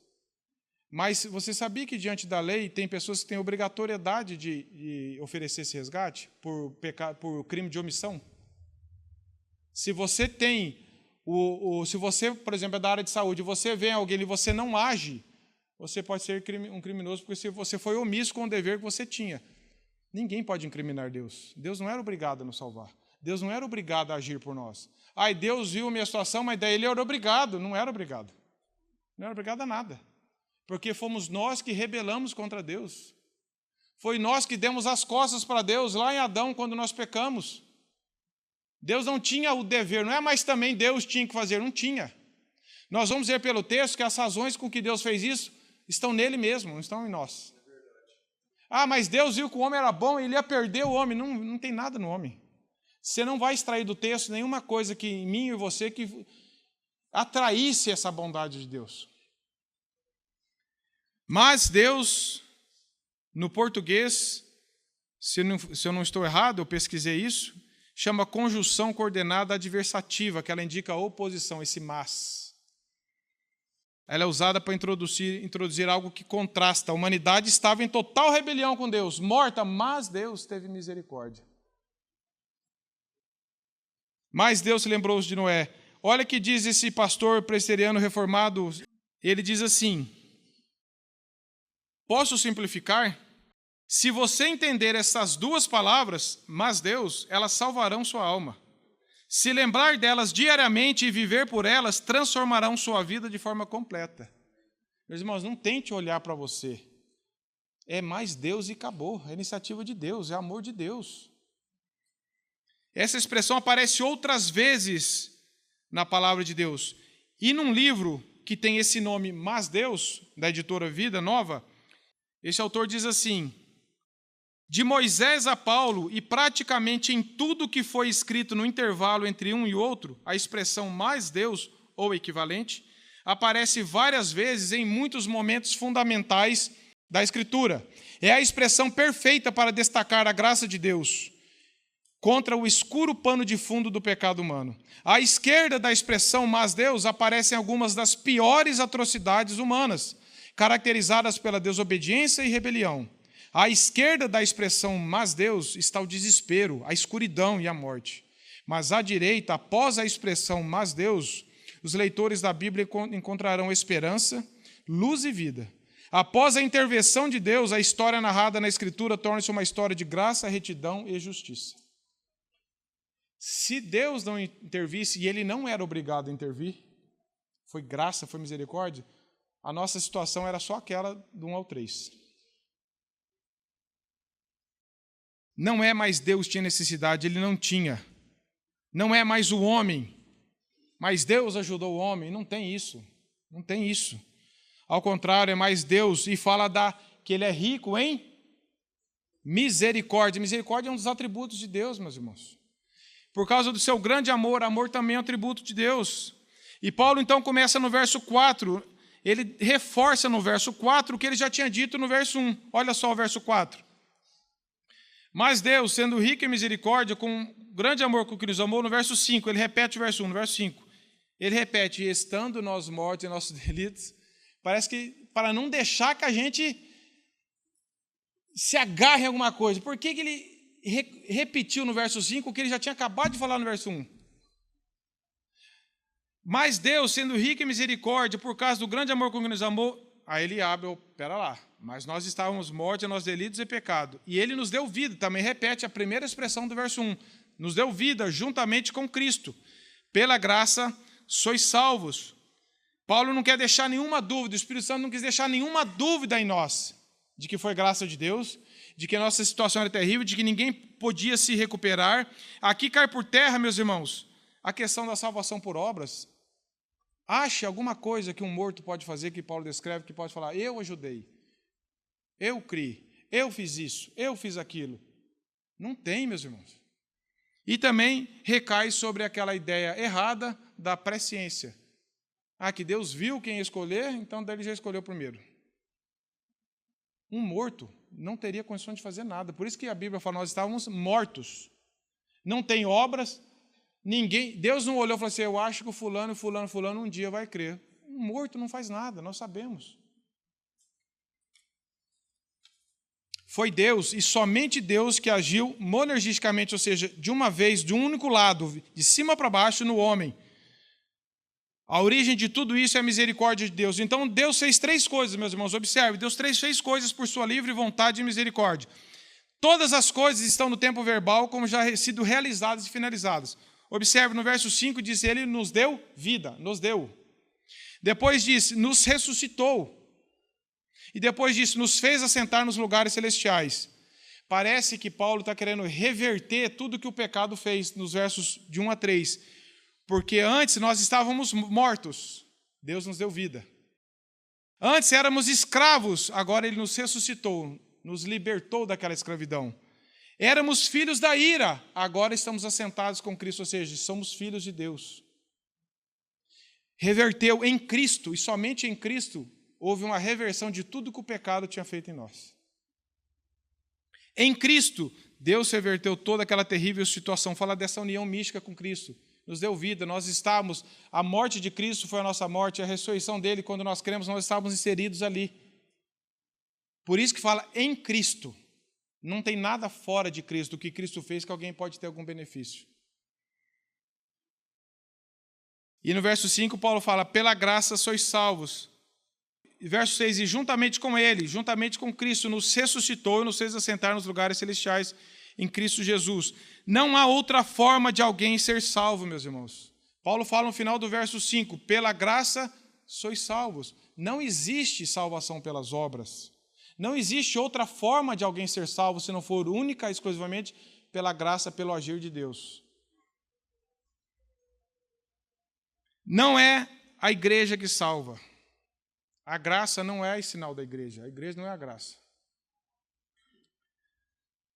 Mas você sabia que diante da lei tem pessoas que têm obrigatoriedade de oferecer esse resgate por crime de omissão? Se você tem, se você, por exemplo, é da área de saúde, você vê alguém e você não age, você pode ser um criminoso, porque se você foi omisso com o dever que você tinha. Ninguém pode incriminar Deus. Deus não era obrigado a nos salvar. Deus não era obrigado a agir por nós. Deus viu a minha situação, mas daí ele era obrigado. Não era obrigado. Não era obrigado a nada. Porque fomos nós que rebelamos contra Deus. Foi nós que demos as costas para Deus lá em Adão, quando nós pecamos. Deus não tinha o dever, não é mais também Deus tinha que fazer, não tinha. Nós vamos ver pelo texto que as razões com que Deus fez isso estão nele mesmo, não estão em nós. Mas Deus viu que o homem era bom e ele ia perder o homem. Não, não tem nada no homem. Você não vai extrair do texto nenhuma coisa que em mim e você que atraísse essa bondade de Deus. Mas Deus, no português, se eu não estou errado, eu pesquisei isso, chama conjunção coordenada adversativa, que ela indica a oposição, esse mas. Ela é usada para introduzir algo que contrasta. A humanidade estava em total rebelião com Deus, morta, mas Deus teve misericórdia. Mas Deus se lembrou de Noé. Olha o que diz esse pastor presbiteriano reformado. Ele diz assim: posso simplificar? Se você entender essas duas palavras, mas Deus, elas salvarão sua alma. Se lembrar delas diariamente e viver por elas, transformarão sua vida de forma completa. Meus irmãos, não tente olhar para você. É mais Deus e acabou. É iniciativa de Deus, é amor de Deus. Essa expressão aparece outras vezes na palavra de Deus. E num livro que tem esse nome, Mas Deus, da editora Vida Nova, esse autor diz assim: de Moisés a Paulo, e praticamente em tudo que foi escrito no intervalo entre um e outro, a expressão mais Deus, ou equivalente, aparece várias vezes em muitos momentos fundamentais da Escritura. É a expressão perfeita para destacar a graça de Deus contra o escuro pano de fundo do pecado humano. À esquerda da expressão mas Deus aparecem algumas das piores atrocidades humanas, caracterizadas pela desobediência e rebelião. À esquerda da expressão mas Deus está o desespero, a escuridão e a morte. Mas à direita, após a expressão mas Deus, os leitores da Bíblia encontrarão esperança, luz e vida. Após a intervenção de Deus, a história narrada na Escritura torna-se uma história de graça, retidão e justiça. Se Deus não intervisse, e ele não era obrigado a intervir, foi graça, foi misericórdia, a nossa situação era só aquela do 1 ao 3. Não é mais Deus que tinha necessidade, ele não tinha. Não é mais o homem, mas Deus ajudou o homem. Não tem isso, não tem isso. Ao contrário, é mais Deus, e fala que ele é rico em misericórdia. Misericórdia é um dos atributos de Deus, meus irmãos. Por causa do seu grande amor, amor também é um atributo de Deus. E Paulo então começa no verso 4, ele reforça no verso 4 o que ele já tinha dito no verso 1. Olha só o verso 4. Mas Deus, sendo rico em misericórdia, com grande amor com que nos amou, no verso 5, ele repete o verso 1, no verso 5. Ele repete, estando nós mortos em nossos delitos, parece que para não deixar que a gente se agarre em alguma coisa. Por que ele repetiu no verso 5 o que ele já tinha acabado de falar no verso 1? Mas Deus, sendo rico em misericórdia, por causa do grande amor com que nos amou, aí ele abre, pera lá, mas nós estávamos mortos em nossos delitos e pecado. E ele nos deu vida, também repete a primeira expressão do verso 1. Nos deu vida juntamente com Cristo. Pela graça sois salvos. Paulo não quer deixar nenhuma dúvida, o Espírito Santo não quis deixar nenhuma dúvida em nós de que foi graça de Deus, de que a nossa situação era terrível, de que ninguém podia se recuperar. Aqui cai por terra, meus irmãos, a questão da salvação por obras. Ache alguma coisa que um morto pode fazer, que Paulo descreve, que pode falar, eu ajudei, eu criei, eu fiz isso, eu fiz aquilo. Não tem, meus irmãos. E também recai sobre aquela ideia errada da presciência. Que Deus viu quem ia escolher, então ele já escolheu primeiro. Um morto não teria condição de fazer nada. Por isso que a Bíblia fala, nós estávamos mortos. Não tem obras, ninguém. Deus não olhou e falou assim, eu acho que o fulano um dia vai crer. Um morto não faz nada, nós sabemos. Foi Deus, e somente Deus, que agiu monergisticamente, ou seja, de uma vez, de um único lado, de cima para baixo, no homem. A origem de tudo isso é a misericórdia de Deus. Então, Deus fez 3 coisas, meus irmãos. Observe, Deus fez coisas por sua livre vontade e misericórdia. Todas as coisas estão no tempo verbal, como já sido realizadas e finalizadas. Observe, no verso 5, diz, ele nos deu vida, nos deu. Depois diz, nos ressuscitou. E depois disso, nos fez assentar nos lugares celestiais. Parece que Paulo está querendo reverter tudo que o pecado fez, nos versos de 1 a 3. Porque antes nós estávamos mortos, Deus nos deu vida. Antes éramos escravos, agora Ele nos ressuscitou, nos libertou daquela escravidão. Éramos filhos da ira, agora estamos assentados com Cristo, ou seja, somos filhos de Deus. Reverteu em Cristo, e somente em Cristo, houve uma reversão de tudo que o pecado tinha feito em nós. Em Cristo, Deus reverteu toda aquela terrível situação, fala dessa união mística com Cristo. Nos deu vida, nós estávamos, a morte de Cristo foi a nossa morte, a ressurreição dele, quando nós cremos, nós estávamos inseridos ali. Por isso que fala em Cristo. Não tem nada fora de Cristo, do que Cristo fez, que alguém pode ter algum benefício. E no verso 5, Paulo fala, pela graça sois salvos. E verso 6, e juntamente com ele, juntamente com Cristo, nos ressuscitou e nos fez assentar nos lugares celestiais em Cristo Jesus. Não há outra forma de alguém ser salvo, meus irmãos. Paulo fala no final do verso 5, pela graça sois salvos. Não existe salvação pelas obras. Não existe outra forma de alguém ser salvo, se não for única e exclusivamente pela graça, pelo agir de Deus. Não é a igreja que salva. A graça não é sinal da igreja. A igreja não é a graça.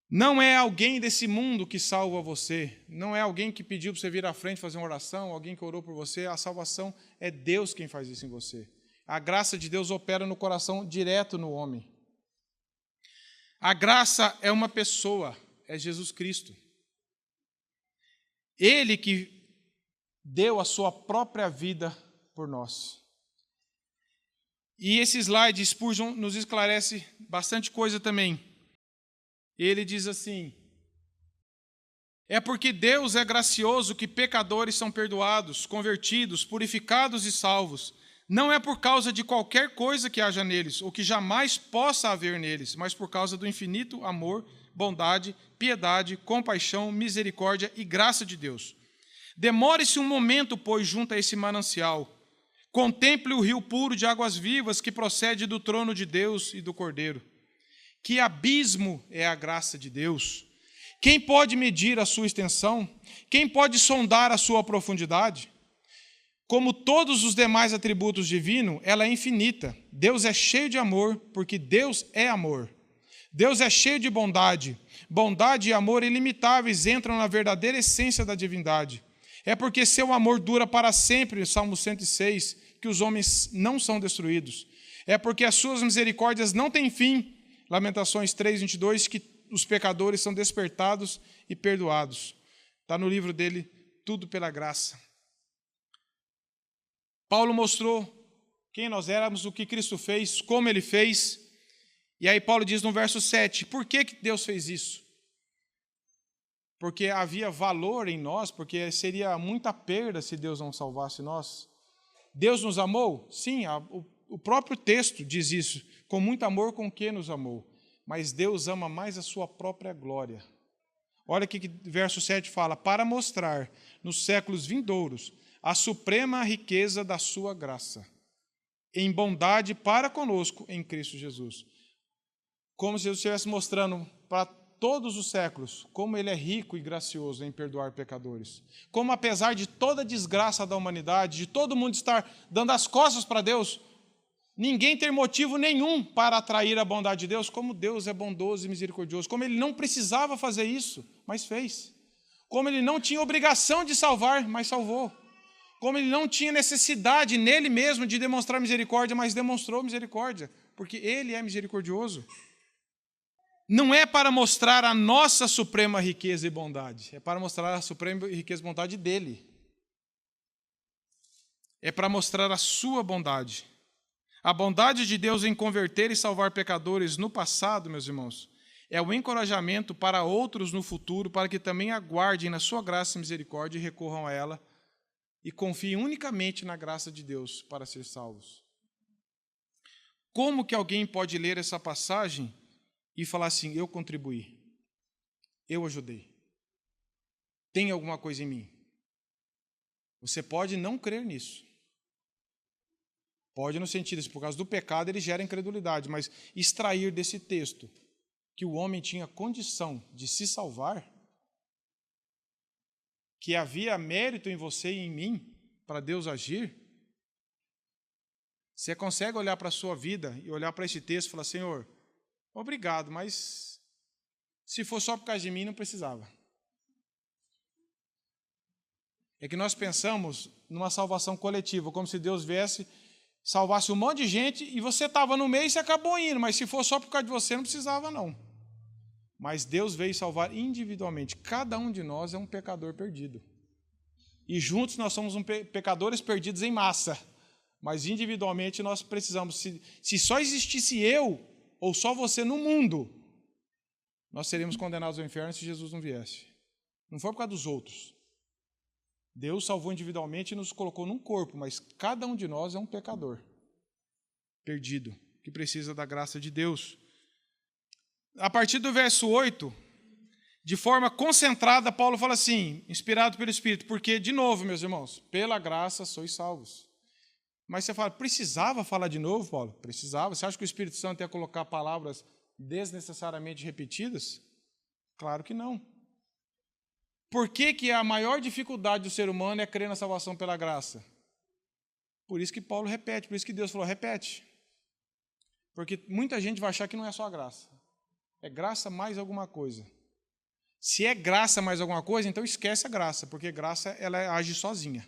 Não é alguém desse mundo que salva você. Não é alguém que pediu para você vir à frente fazer uma oração, alguém que orou por você. A salvação é Deus quem faz isso em você. A graça de Deus opera no coração direto no homem. A graça é uma pessoa, é Jesus Cristo. Ele que deu a sua própria vida por nós. E esse slide, Spurgeon, nos esclarece bastante coisa também. Ele diz assim, é porque Deus é gracioso que pecadores são perdoados, convertidos, purificados e salvos. Não é por causa de qualquer coisa que haja neles, ou que jamais possa haver neles, mas por causa do infinito amor, bondade, piedade, compaixão, misericórdia e graça de Deus. Demore-se um momento, pois, junto a esse manancial. Contemple o rio puro de águas vivas que procede do trono de Deus e do Cordeiro. Que abismo é a graça de Deus? Quem pode medir a sua extensão? Quem pode sondar a sua profundidade? Como todos os demais atributos divinos, ela é infinita. Deus é cheio de amor, porque Deus é amor. Deus é cheio de bondade. Bondade e amor ilimitáveis entram na verdadeira essência da divindade. É porque seu amor dura para sempre, Salmo 106, que os homens não são destruídos. É porque as suas misericórdias não têm fim, Lamentações 3:22, que os pecadores são despertados e perdoados. Está no livro dele, Tudo pela Graça. Paulo mostrou quem nós éramos, o que Cristo fez, como ele fez. E aí Paulo diz no verso 7, por que Deus fez isso? Porque havia valor em nós, porque seria muita perda se Deus não salvasse nós. Deus nos amou? Sim, o próprio texto diz isso. Com muito amor com que nos amou. Mas Deus ama mais a sua própria glória. Olha aqui que verso 7 fala, para mostrar nos séculos vindouros a suprema riqueza da sua graça. em bondade para conosco em Cristo Jesus. Como se Jesus estivesse mostrando para todos os séculos como ele é rico e gracioso em perdoar pecadores. Como apesar de toda a desgraça da humanidade, de todo mundo estar dando as costas para Deus, ninguém ter motivo nenhum para atrair a bondade de Deus, como Deus é bondoso e misericordioso, como ele não precisava fazer isso, mas fez. Como ele não tinha obrigação de salvar, mas salvou. Como ele não tinha necessidade nele mesmo de demonstrar misericórdia, mas demonstrou misericórdia, porque ele é misericordioso. Não é para mostrar a nossa suprema riqueza e bondade, é para mostrar a suprema riqueza e bondade dele. É para mostrar a sua bondade. A bondade de Deus em converter e salvar pecadores no passado, meus irmãos, é o encorajamento para outros no futuro, para que também aguardem na sua graça e misericórdia e recorram a ela e confiem unicamente na graça de Deus para ser salvos. Como que alguém pode ler essa passagem e falar assim, eu contribuí, eu ajudei, tem alguma coisa em mim? Você pode não crer nisso. Pode no sentido, por causa do pecado ele gera incredulidade, mas extrair desse texto que o homem tinha condição de se salvar, que havia mérito em você e em mim para Deus agir, você consegue olhar para a sua vida e olhar para esse texto e falar, Senhor, obrigado, mas se for só por causa de mim, não precisava. É que nós pensamos numa salvação coletiva, como se Deus viesse, salvasse um monte de gente e você estava no meio e você acabou indo, mas se for só por causa de você, não precisava não. Mas Deus veio salvar individualmente. Cada um de nós é um pecador perdido. E juntos nós somos pecadores perdidos em massa. Mas individualmente nós precisamos. Se só existisse eu ou só você no mundo, nós seríamos condenados ao inferno se Jesus não viesse. Não foi por causa dos outros. Deus salvou individualmente e nos colocou num corpo, mas cada um de nós é um pecador perdido, que precisa da graça de Deus. A partir do verso 8, de forma concentrada, Paulo fala assim, inspirado pelo Espírito, porque, de novo, meus irmãos, pela graça sois salvos. Mas você fala, precisava falar de novo, Paulo? Precisava. Você acha que o Espírito Santo ia colocar palavras desnecessariamente repetidas? Claro que não. Por que a maior dificuldade do ser humano é crer na salvação pela graça? Por isso que Paulo repete, por isso que Deus falou, repete. Porque muita gente vai achar que não é só a graça. É graça mais alguma coisa. Se é graça mais alguma coisa, então esquece a graça, porque graça ela age sozinha.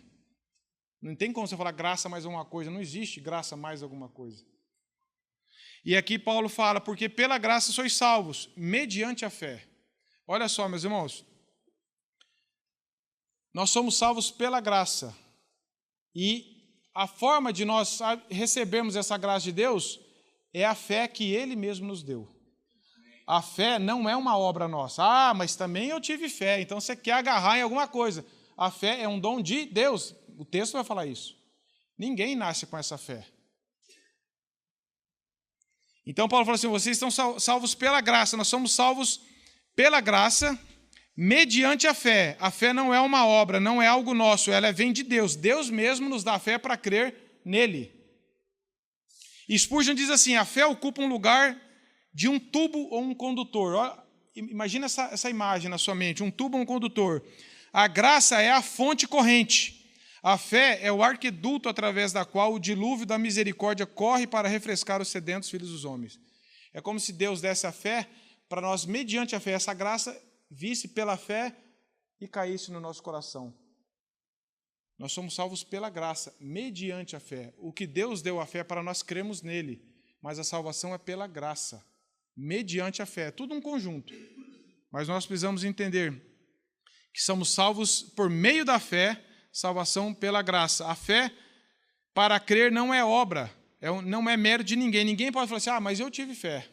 Não tem como você falar graça mais alguma coisa, não existe graça mais alguma coisa. E aqui Paulo fala, porque pela graça sois salvos, mediante a fé. Olha só, meus irmãos, nós somos salvos pela graça. E a forma de nós recebermos essa graça de Deus é a fé que Ele mesmo nos deu. A fé não é uma obra nossa. Ah, mas também eu tive fé, então você quer agarrar em alguma coisa. A fé é um dom de Deus. O texto vai falar isso. Ninguém nasce com essa fé. Então Paulo fala assim, vocês estão salvos pela graça. Nós somos salvos pela graça mediante a fé. A fé não é uma obra, não é algo nosso, ela vem de Deus. Deus mesmo nos dá fé para crer nele. E Spurgeon diz assim, a fé ocupa um lugar de um tubo ou um condutor. Olha, imagina essa imagem na sua mente, um tubo ou um condutor. A graça é a fonte corrente. A fé é o arqueduto através da qual o dilúvio da misericórdia corre para refrescar os sedentos filhos dos homens. É como se Deus desse a fé para nós, mediante a fé, essa graça visse pela fé e caísse no nosso coração. Nós somos salvos pela graça, mediante a fé. O que Deus deu a fé é para nós cremos nele, mas a salvação é pela graça, mediante a fé. É tudo um conjunto. Mas nós precisamos entender que somos salvos por meio da fé, salvação pela graça. A fé, para crer, não é obra, não é mérito de ninguém. Ninguém pode falar assim, mas eu tive fé.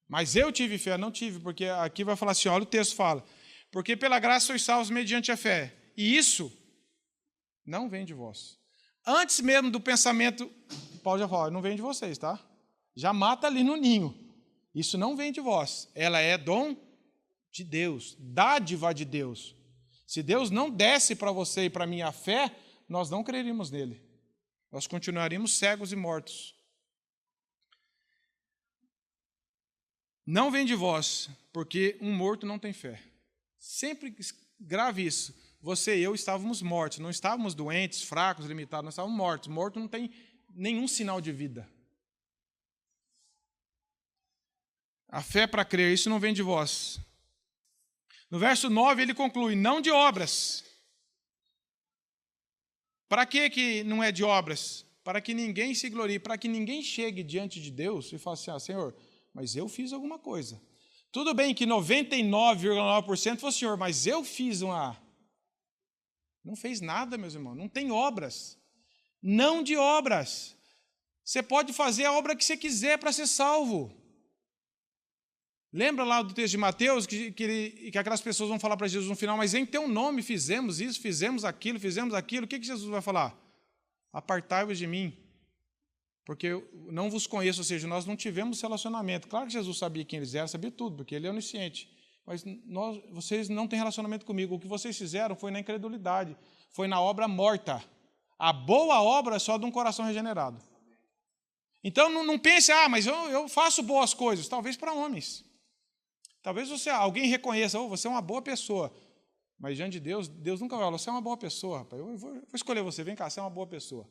Mas eu tive fé, não tive, porque aqui vai falar assim, olha o texto fala, porque pela graça sois salvos mediante a fé. E isso não vem de vós. Antes mesmo do pensamento, Paulo já fala, não vem de vocês, tá? Já mata ali no ninho. Isso não vem de vós. Ela é dom de Deus, dádiva de Deus. Se Deus não desse para você e para mim a fé, nós não creríamos nele. Nós continuaríamos cegos e mortos. Não vem de vós, porque um morto não tem fé. Sempre grave isso. Você e eu estávamos mortos, não estávamos doentes, fracos, limitados, nós estávamos mortos. Morto não tem nenhum sinal de vida. A fé para crer, isso não vem de vós. No verso 9 ele conclui, não de obras. Para que não é de obras? Para que ninguém se glorie, para que ninguém chegue diante de Deus e fale assim, Senhor, mas eu fiz alguma coisa. Tudo bem que 99,9% foi o Senhor, mas eu fiz uma... Não fez nada, meus irmãos, não tem obras. Não de obras. Você pode fazer a obra que você quiser para ser salvo. Lembra lá do texto de Mateus, que aquelas pessoas vão falar para Jesus no final, mas em teu nome fizemos isso, fizemos aquilo. O que Jesus vai falar? Apartai-vos de mim, porque eu não vos conheço, ou seja, nós não tivemos relacionamento. Claro que Jesus sabia quem eles eram, sabia tudo, porque ele é onisciente. Mas vocês não têm relacionamento comigo. O que vocês fizeram foi na incredulidade, foi na obra morta. A boa obra é só de um coração regenerado. Então não pense, mas eu faço boas coisas, talvez para homens. Talvez alguém reconheça, você é uma boa pessoa. Mas diante de Deus, Deus nunca vai falar, você é uma boa pessoa, rapaz. Eu vou escolher você, vem cá, você é uma boa pessoa.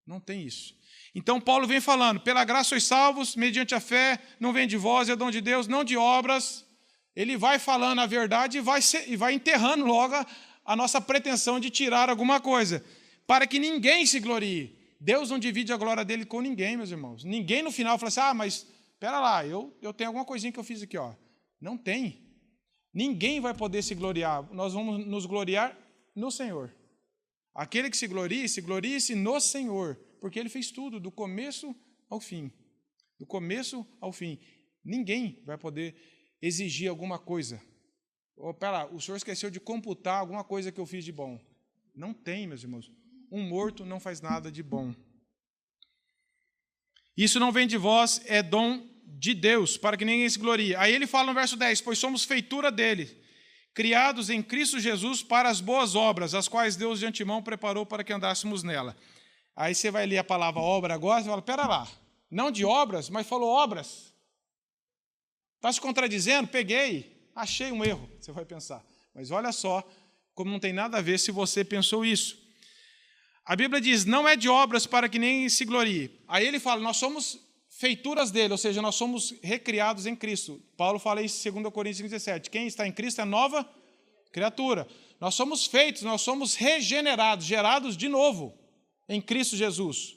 Não tem isso. Então Paulo vem falando, pela graça sois salvos, mediante a fé, não vem de vós, é dom de Deus, não de obras. Ele vai falando a verdade e vai enterrando logo a nossa pretensão de tirar alguma coisa, para que ninguém se glorie. Deus não divide a glória dele com ninguém, meus irmãos. Ninguém no final fala assim, mas espera lá, eu tenho alguma coisinha que eu fiz aqui. Não tem. Ninguém vai poder se gloriar. Nós vamos nos gloriar no Senhor. Aquele que se glorie-se no Senhor, porque Ele fez tudo, do começo ao fim. Do começo ao fim. Ninguém vai poder exigir alguma coisa. Pera, o senhor esqueceu de computar alguma coisa que eu fiz de bom. Não tem, meus irmãos. Um morto não faz nada de bom. Isso não vem de vós, é dom de Deus, para que ninguém se glorie. Aí ele fala no verso 10, pois somos feitura dele, criados em Cristo Jesus para as boas obras, as quais Deus de antemão preparou para que andássemos nela. Aí você vai ler a palavra obra agora, você fala, pera lá, não de obras, mas falou obras. Está se contradizendo? Peguei, achei um erro, você vai pensar. Mas olha só, como não tem nada a ver se você pensou isso. A Bíblia diz, não é de obras para que nem se glorie. Aí ele fala, nós somos feituras dele, ou seja, nós somos recriados em Cristo. Paulo fala isso em 2 Coríntios 17. Quem está em Cristo é nova criatura. Nós somos feitos, nós somos regenerados, gerados de novo em Cristo Jesus.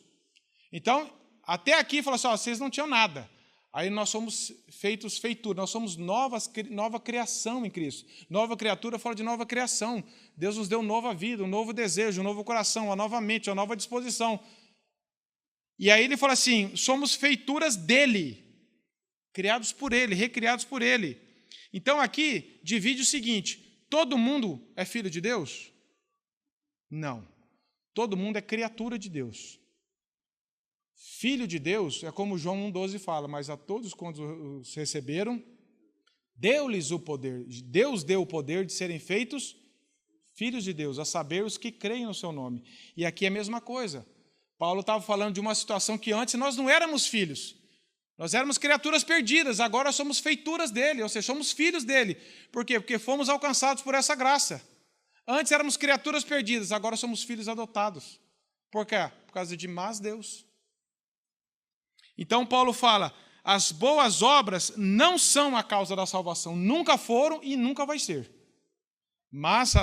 Então, até aqui, fala assim, vocês não tinham nada. Aí nós somos feitos feitura, nós somos nova criação em Cristo. Nova criatura fala de nova criação. Deus nos deu nova vida, um novo desejo, um novo coração, uma nova mente, uma nova disposição. E aí ele fala assim, somos feituras dele, criados por ele, recriados por ele. Então aqui divide o seguinte, todo mundo é filho de Deus? Não. Todo mundo é criatura de Deus. Filho de Deus é como João 1,12 fala, mas a todos quando os receberam, deu-lhes o poder, Deus deu o poder de serem feitos filhos de Deus, a saber, os que creem no seu nome. E aqui é a mesma coisa. Paulo estava falando de uma situação que antes nós não éramos filhos, nós éramos criaturas perdidas, agora somos feituras dele, ou seja, somos filhos dele. Por quê? Porque fomos alcançados por essa graça. Antes éramos criaturas perdidas, agora somos filhos adotados. Por quê? Por causa de mais Deus. Então Paulo fala, as boas obras não são a causa da salvação, nunca foram e nunca vai ser. Mas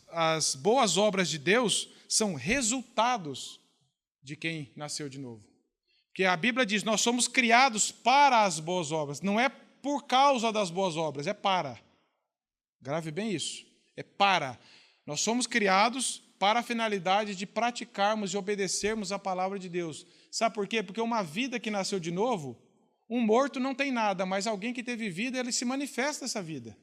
as boas obras de Deus são resultados de quem nasceu de novo. Porque a Bíblia diz, nós somos criados para as boas obras, não é por causa das boas obras, é para. Grave bem isso, é para. Nós somos criados para a finalidade de praticarmos e obedecermos a palavra de Deus. Sabe por quê? Porque uma vida que nasceu de novo, um morto não tem nada, mas alguém que teve vida, ele se manifesta essa vida.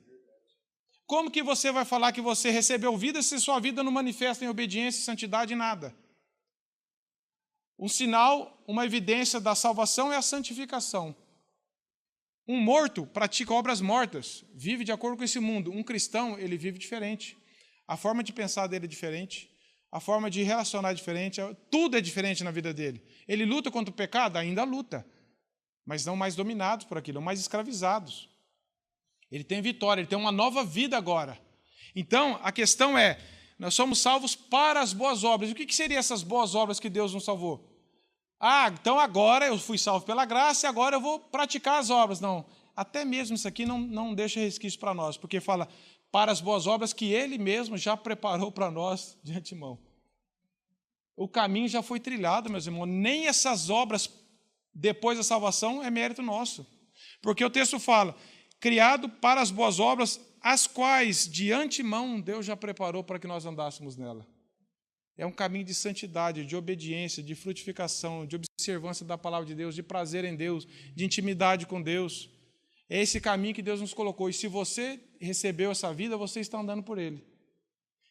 Como que você vai falar que você recebeu vida se sua vida não manifesta em obediência e santidade em nada? Um sinal, uma evidência da salvação é a santificação. Um morto pratica obras mortas, vive de acordo com esse mundo. Um cristão, ele vive diferente. A forma de pensar dele é diferente. a forma de relacionar é diferente, tudo é diferente na vida dele. Ele luta contra o pecado? Ainda luta, mas não mais dominados por aquilo, não mais escravizados. Ele tem vitória, ele tem uma nova vida agora. Então, a questão é, nós somos salvos para as boas obras. E o que seriam essas boas obras que Deus nos salvou? Então agora eu fui salvo pela graça e agora eu vou praticar as obras. Não, até mesmo isso aqui não deixa resquício para nós, porque fala para as boas obras que Ele mesmo já preparou para nós de antemão. O caminho já foi trilhado, meus irmãos. Nem essas obras, depois da salvação, é mérito nosso. Porque o texto fala, criado para as boas obras, as quais de antemão Deus já preparou para que nós andássemos nela. É um caminho de santidade, de obediência, de frutificação, de observância da palavra de Deus, de prazer em Deus, de intimidade com Deus. É esse caminho que Deus nos colocou. E se você recebeu essa vida, você está andando por ele.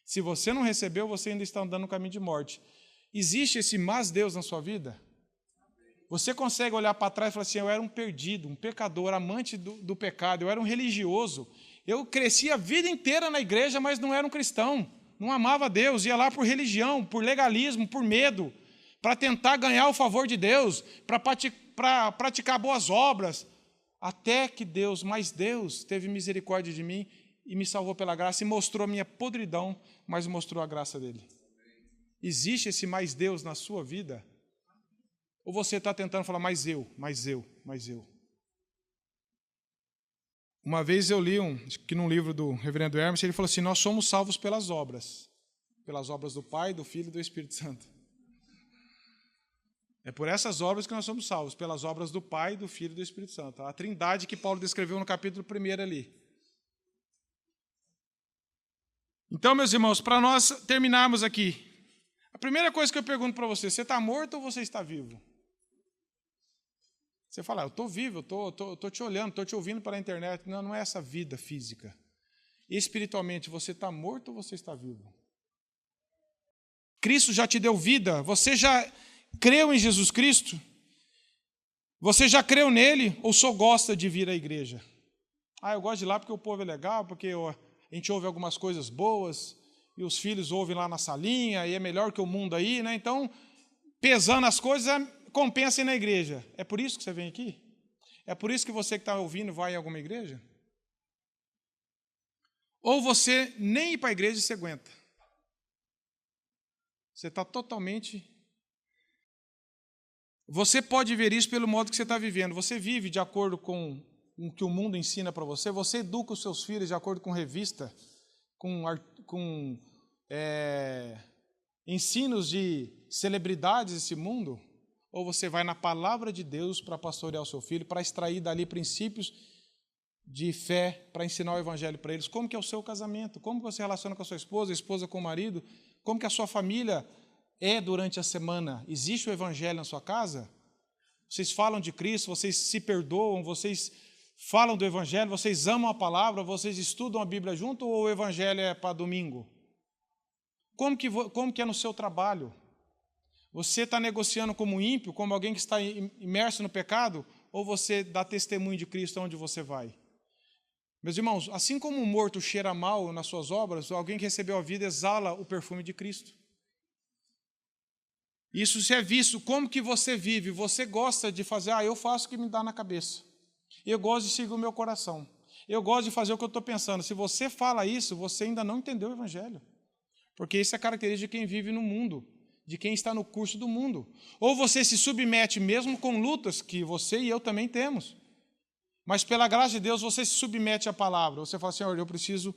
Se você não recebeu, você ainda está andando no caminho de morte. Existe esse mas Deus na sua vida? Você consegue olhar para trás e falar assim, eu era um perdido, um pecador, amante do pecado, eu era um religioso. Eu cresci a vida inteira na igreja, mas não era um cristão. Não amava Deus, ia lá por religião, por legalismo, por medo, para tentar ganhar o favor de Deus, para praticar boas obras. Até que Deus, mas Deus, teve misericórdia de mim e me salvou pela graça e mostrou a minha podridão, mas mostrou a graça dele. Existe esse mais Deus na sua vida? Ou você está tentando falar mais eu? Uma vez eu li, que num livro do reverendo Hermes, ele falou assim, nós somos salvos pelas obras do Pai, do Filho e do Espírito Santo. É por essas obras que nós somos salvos, pelas obras do Pai, do Filho e do Espírito Santo. A trindade que Paulo descreveu no capítulo 1 ali. Então, meus irmãos, para nós terminarmos aqui, a primeira coisa que eu pergunto para você está morto ou você está vivo? Você fala, eu estou vivo, eu estou te olhando, estou te ouvindo pela internet. Não, não é essa vida física. Espiritualmente, você está morto ou você está vivo? Cristo já te deu vida? Você já creu em Jesus Cristo? Você já creu nele ou só gosta de vir à igreja? Eu gosto de ir lá porque o povo é legal, porque a gente ouve algumas coisas boas, e os filhos ouvem lá na salinha, e é melhor que o mundo aí, né? Então, pesando as coisas, compensa ir na igreja. É por isso que você vem aqui? É por isso que você que está ouvindo vai em alguma igreja? Ou você nem ir para a igreja você aguenta? Você está totalmente... Você pode ver isso pelo modo que você está vivendo. Você vive de acordo com o que o mundo ensina para você? Você educa os seus filhos de acordo com revista, com ensinos de celebridades desse mundo? Ou você vai na palavra de Deus para pastorear o seu filho, para extrair dali princípios de fé, para ensinar o evangelho para eles? Como que é o seu casamento? Como você relaciona com a sua esposa, a esposa com o marido? Como que a sua família é durante a semana? Existe o evangelho na sua casa? Vocês falam de Cristo, vocês se perdoam, vocês falam do evangelho, vocês amam a palavra, vocês estudam a Bíblia junto ou o evangelho é para domingo? Como que é no seu trabalho? Você está negociando como ímpio, como alguém que está imerso no pecado, ou você dá testemunho de Cristo onde você vai? Meus irmãos, assim como um morto cheira mal nas suas obras, alguém que recebeu a vida exala o perfume de Cristo. Isso se é visto, como que você vive? Você gosta de fazer, eu faço o que me dá na cabeça. Eu gosto de seguir o meu coração. Eu gosto de fazer o que eu estou pensando. Se você fala isso, você ainda não entendeu o evangelho. Porque isso é característica de quem vive no mundo, de quem está no curso do mundo. Ou você se submete mesmo com lutas que você e eu também temos. Mas pela graça de Deus você se submete à palavra. Você fala, Senhor, eu preciso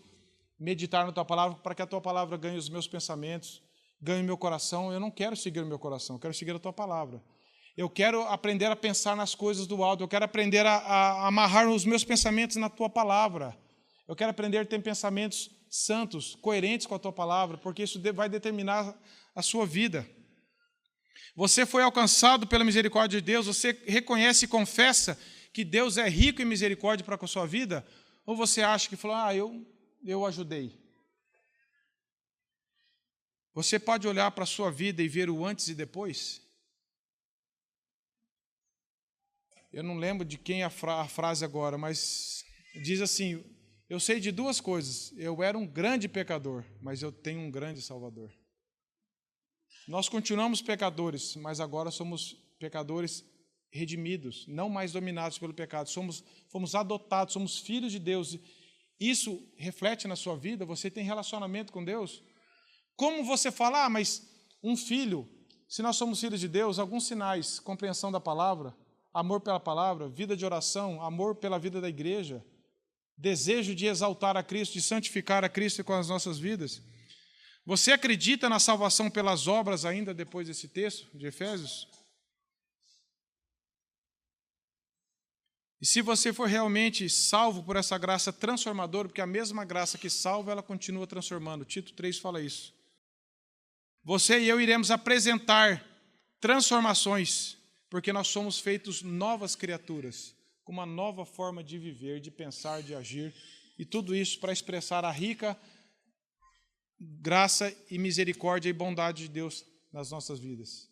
meditar na tua palavra para que a tua palavra ganhe os meus pensamentos, ganhe o meu coração. Eu não quero seguir o meu coração, eu quero seguir a tua palavra. Eu quero aprender a pensar nas coisas do alto, eu quero aprender a amarrar os meus pensamentos na tua palavra. Eu quero aprender a ter pensamentos santos, coerentes com a tua palavra, porque isso vai determinar a sua vida. Você foi alcançado pela misericórdia de Deus, você reconhece e confessa que Deus é rico em misericórdia para com a sua vida? Ou você acha que falou, eu ajudei? Você pode olhar para a sua vida e ver o antes e depois? Eu não lembro de quem é a frase agora, mas diz assim, eu sei de duas coisas, eu era um grande pecador, mas eu tenho um grande Salvador. Nós continuamos pecadores, mas agora somos pecadores redimidos, não mais dominados pelo pecado. Fomos adotados, somos filhos de Deus. Isso reflete na sua vida? Você tem relacionamento com Deus? Como você fala, mas um filho, se nós somos filhos de Deus, alguns sinais: compreensão da palavra, amor pela palavra, vida de oração, amor pela vida da igreja, desejo de exaltar a Cristo, de santificar a Cristo com as nossas vidas. Você acredita na salvação pelas obras ainda depois desse texto de Efésios? E se você for realmente salvo por essa graça transformadora, porque a mesma graça que salva, ela continua transformando. Tito 3 fala isso. Você e eu iremos apresentar transformações, porque nós somos feitos novas criaturas, com uma nova forma de viver, de pensar, de agir, e tudo isso para expressar a rica graça e misericórdia e bondade de Deus nas nossas vidas.